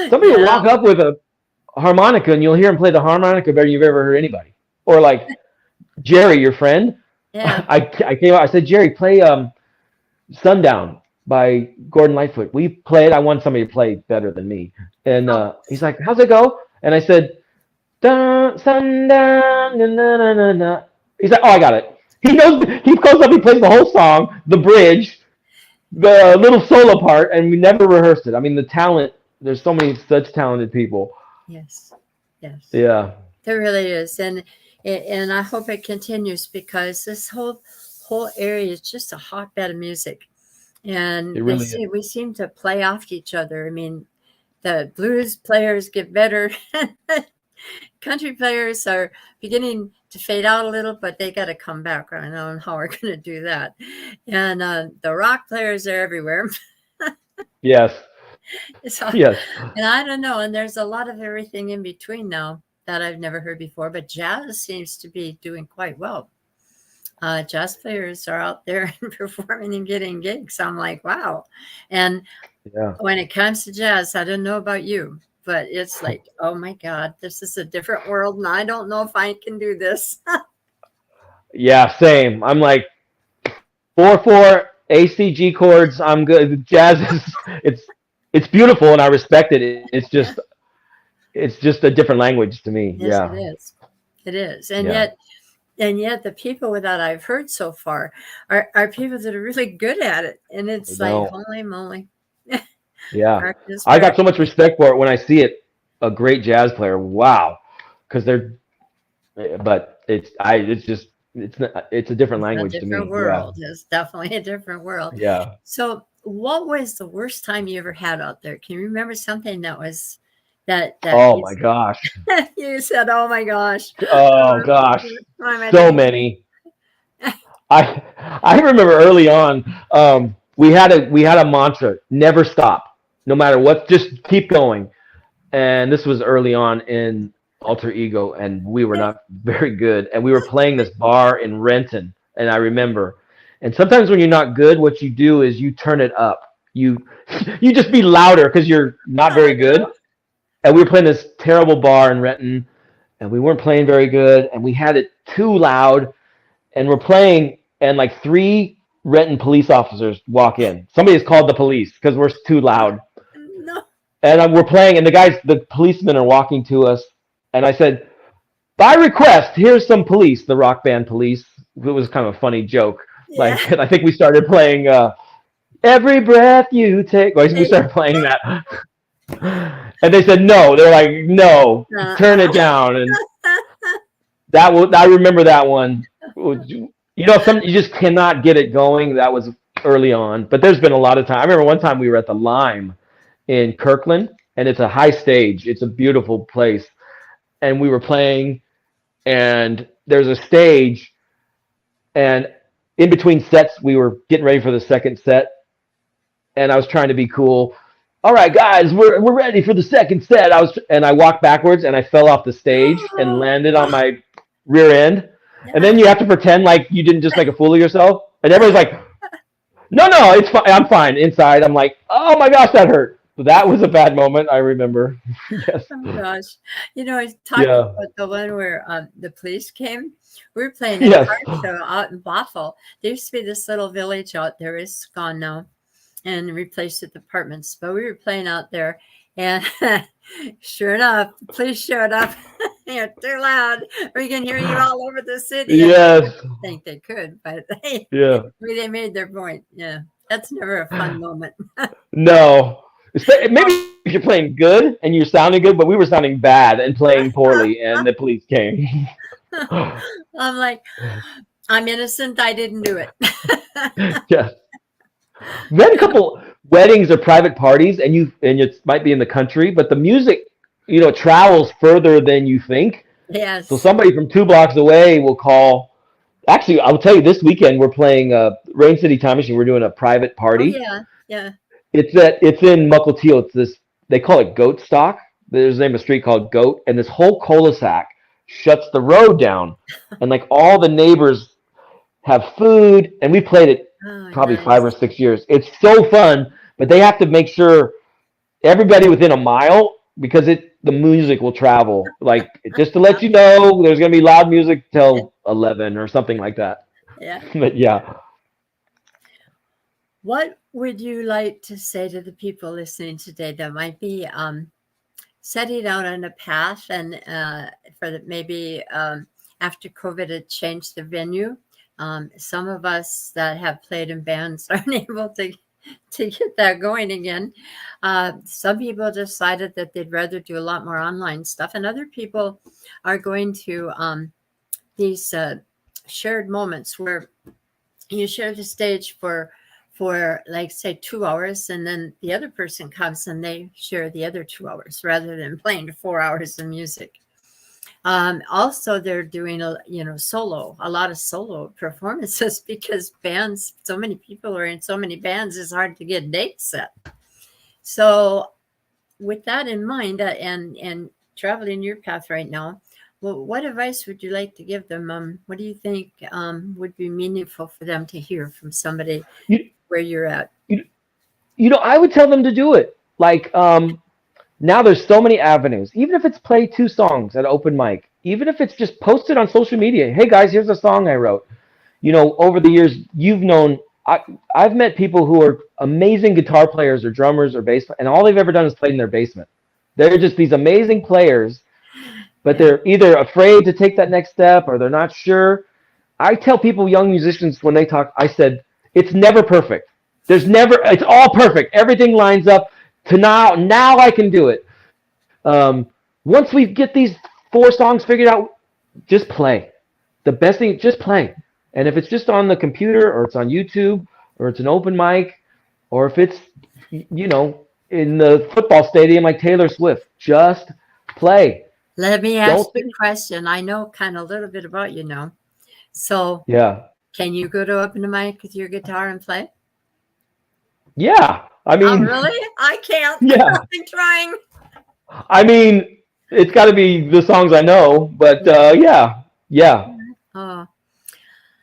Somebody will Yeah. walk up with a harmonica and you'll hear him play the harmonica better than you've ever heard anybody. Or like Jerry, your friend. Yeah. I came out. I said, Jerry, play Sundown. by Gordon Lightfoot. We played. I want somebody to play better than me. And Oh, he's like, "How's it go?" And I said, "Da, sundown, na, na, na, na, na." He's like, "Oh, I got it." He knows. He goes up. He plays the whole song, the bridge, the little solo part, and we never rehearsed it. I mean, the talent. There's so many such talented people. yes, yes. Yeah, There really is, and I hope it continues because this whole area is just a hotbed of music, it and really is. we seem to play off each other. I mean, the blues players get better. Country players are beginning to fade out a little, but they got to come back. I don't know how we're going to do that. And the rock players are everywhere. Yes, So, yes. and I don't know. And there's a lot of everything in between now that I've never heard before. But jazz seems to be doing quite well. Jazz players are out there and performing and getting gigs. I'm like, wow. And Yeah. when it comes to jazz, I don't know about you, but it's like, oh my God, this is a different world. And I don't know if I can do this. Yeah, same. I'm like 4/4 ACG chords. I'm good. Jazz is it's beautiful and I respect it. It's just a different language to me. Yes, it Yeah, is. It is. yeah. And yet the people that I've heard so far are people that are really good at it. And I it's like, know. holy moly. Yeah, Practice, I got so much practice. respect for it when I see it. A great jazz player. Wow, because they're. But it's just it's a different It's a language to different me. Yeah, world. It's definitely a different world. yeah. So what was the worst time you ever had out there? Can you remember something that was that Oh my gosh. you said, oh my gosh, Oh gosh. why am I So doing many. I remember early on, we had a mantra: never stop, no matter what, just keep going. And this was early on in Alter Ego, and we were this? not very good. And we were playing this bar in Renton, and I remember. And sometimes when you're not good, what you do is you turn it up. You you just be louder because you're not I very good. know. And we were playing this terrible bar in Renton, and we weren't playing very good, and we had it too loud, and we're playing, and like three Renton police officers walk in. Somebody has called the police because we're too loud, No. and we're playing, and the policemen are walking to us, and I said, by request, here's some police, the rock band Police. It was kind of a funny joke. Yeah. Like, and I think we started playing "Every Breath You Take." Like, we started playing that, and they said no. They're like, no, turn Uh-uh. it down, and I remember that one. You know, some you just cannot get it going. That was early on, but there's been a lot of time. I remember one time we were at the Lime in Kirkland, and it's a high stage. It's a beautiful place, and we were playing, and there's a stage, and in between sets, we were getting ready for the second set, and I was trying to be cool. All right, guys, we're ready for the second set. I walked backwards and I fell off the stage and landed on my rear end. And then you have to pretend like you didn't just make a fool of yourself. And everybody's like, "No, no, it's fine. I'm fine." Inside, I'm like, "Oh my gosh, that hurt." So that was a bad moment. I remember. Yes. Oh gosh. Talking Yeah. about the one where the police came, we were playing a Yes. car show out in Bothell. There used to be this little village out there. It's gone now and replaced with apartments. But we were playing out there, and sure enough, the police showed up. You're too loud. We can hear you all over the city. And I Yes. didn't think they could, but Yeah. they made their point. Yeah, that's never a fun moment. No. Maybe if you're playing good and you're sounding good, but we were sounding bad and playing poorly, and the police came. I'm like, I'm innocent. I didn't do it. Yes. We had a couple weddings or private parties, and it might be in the country, but the music, travels further than you think. So Yes. somebody from 2 blocks away will call. Actually, I'll tell you, this weekend we're playing Rain City Time Machine. We're doing a private Oh party. yeah. Yeah. It's in Mukilteo. It's this, they call it Goat Stock. There's a name of a street called Goat, and this whole cul-de-sac shuts the road down, and like all the neighbors have food, and we played it Oh, probably 5 or 6 years. nice. It's so fun, but they have to make sure everybody within a mile, because the music will travel. Like, just to let you know, there's gonna be loud music till 11 or something like that. Yeah. But yeah, What would you like to say to the people listening today that might be setting out on a path and for the, maybe after COVID had changed the venue? Some of us that have played in bands aren't able to get that going again. Some people decided that they'd rather do a lot more online stuff, and other people are going to these shared moments where you share the stage for like say 2 hours, and then the other person comes and they share the other 2 hours rather than playing 4 hours of music. Also, they're doing a lot of solo performances because bands, so many people are in so many bands, it's hard to get dates set. So, with that in mind, and traveling your path right now, well, what advice would you like to give them? What do you think would be meaningful for them to hear from somebody You, where you're at? I would tell them to do it. Like, now there's so many avenues. Even if it's play 2 songs at open mic, even if it's just posted on social media. Hey guys, here's a song I wrote. Over the years, I've met people who are amazing guitar players or drummers or bass, and all they've ever done is played in their basement. They're just these amazing players, but they're either afraid to take that next step or they're not sure. I tell people, young musicians, when they talk, I said, it's never perfect. It's all perfect. Everything lines up to now I can do it. Once we get these 4 songs figured out, just play. The best thing, just play. And if it's just on the computer or it's on YouTube or it's an open mic, or if it's, in the football stadium like Taylor Swift, just play. Let me ask you a question. I know kind of a little bit about you now. So yeah. Can you go to open mic with your guitar and play? Yeah. I mean, oh, really? I can't. Yeah. I'm trying. I mean, it's got to be the songs I know, but yeah. Oh.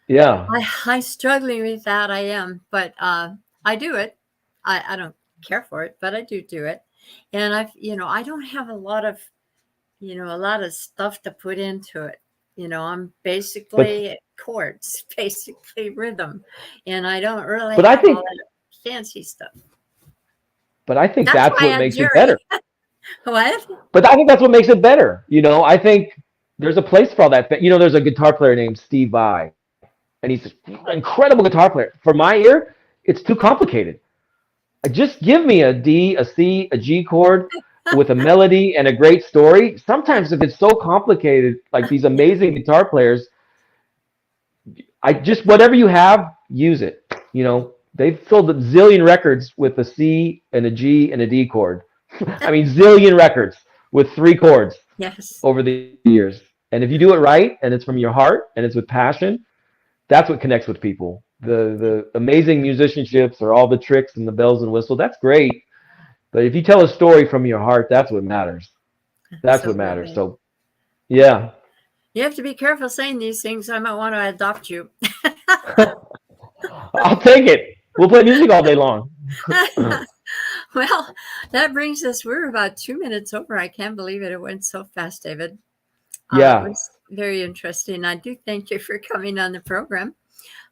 Yeah. I'm struggling with that. I am, but I do it. I don't care for it, but I do it. And I don't have a lot of stuff to put into it. I'm basically chords, basically rhythm, and I don't really have all that fancy stuff. But I think that's what makes it better. What? But I think that's what makes it better. I think there's a place for all that. There's a guitar player named Steve Vai, and he's an incredible guitar player. For my ear, it's too complicated. Just give me a D, a C, a G chord with a melody and a great story. Sometimes if it's so complicated, like these amazing guitar players, whatever you have, use it. They've filled a zillion records with a C and a G and a D chord. I mean, zillion records with 3 chords. Yes. Over the years. And if you do it right and it's from your heart and it's with passion, that's what connects with people. The amazing musicianships or all the tricks and the bells and whistles, that's great. But if you tell a story from your heart, that's what matters. That's what matters. So, yeah. You have to be careful saying these things. I might want to adopt you. I'll take it. We'll play music all day long. Well, that brings us, we're about 2 minutes over. I can't believe it. It went so fast, David. Yeah. It was very interesting. I do thank you for coming on the program.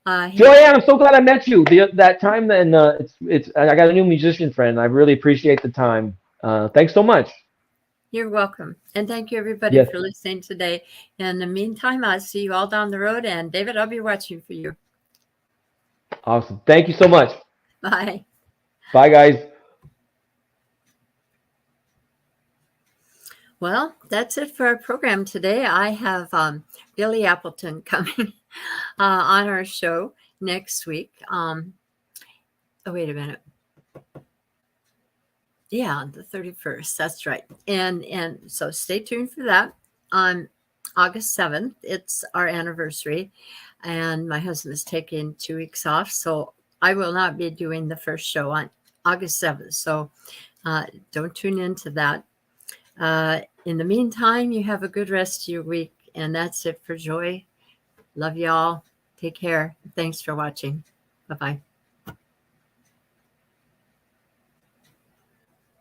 Joanne, I'm so glad I met you. That time, then I got a new musician friend. I really appreciate the time. Thanks so much. You're welcome. And thank you, everybody, for listening today. In the meantime, I'll see you all down the road. And David, I'll be watching for you. Awesome. Thank you so much. Bye. Bye, guys. Well, that's it for our program today. I have Billy Appleton coming on our show next week. Oh, wait a minute. Yeah, the 31st. That's right. And so stay tuned for that. On August 7th, it's our anniversary. And my husband is taking 2 weeks off. So I will not be doing the first show on August 7th. So don't tune into that. In the meantime, you have a good rest of your week. And that's it for Joy. Love y'all. Take care. Thanks for watching. Bye-bye.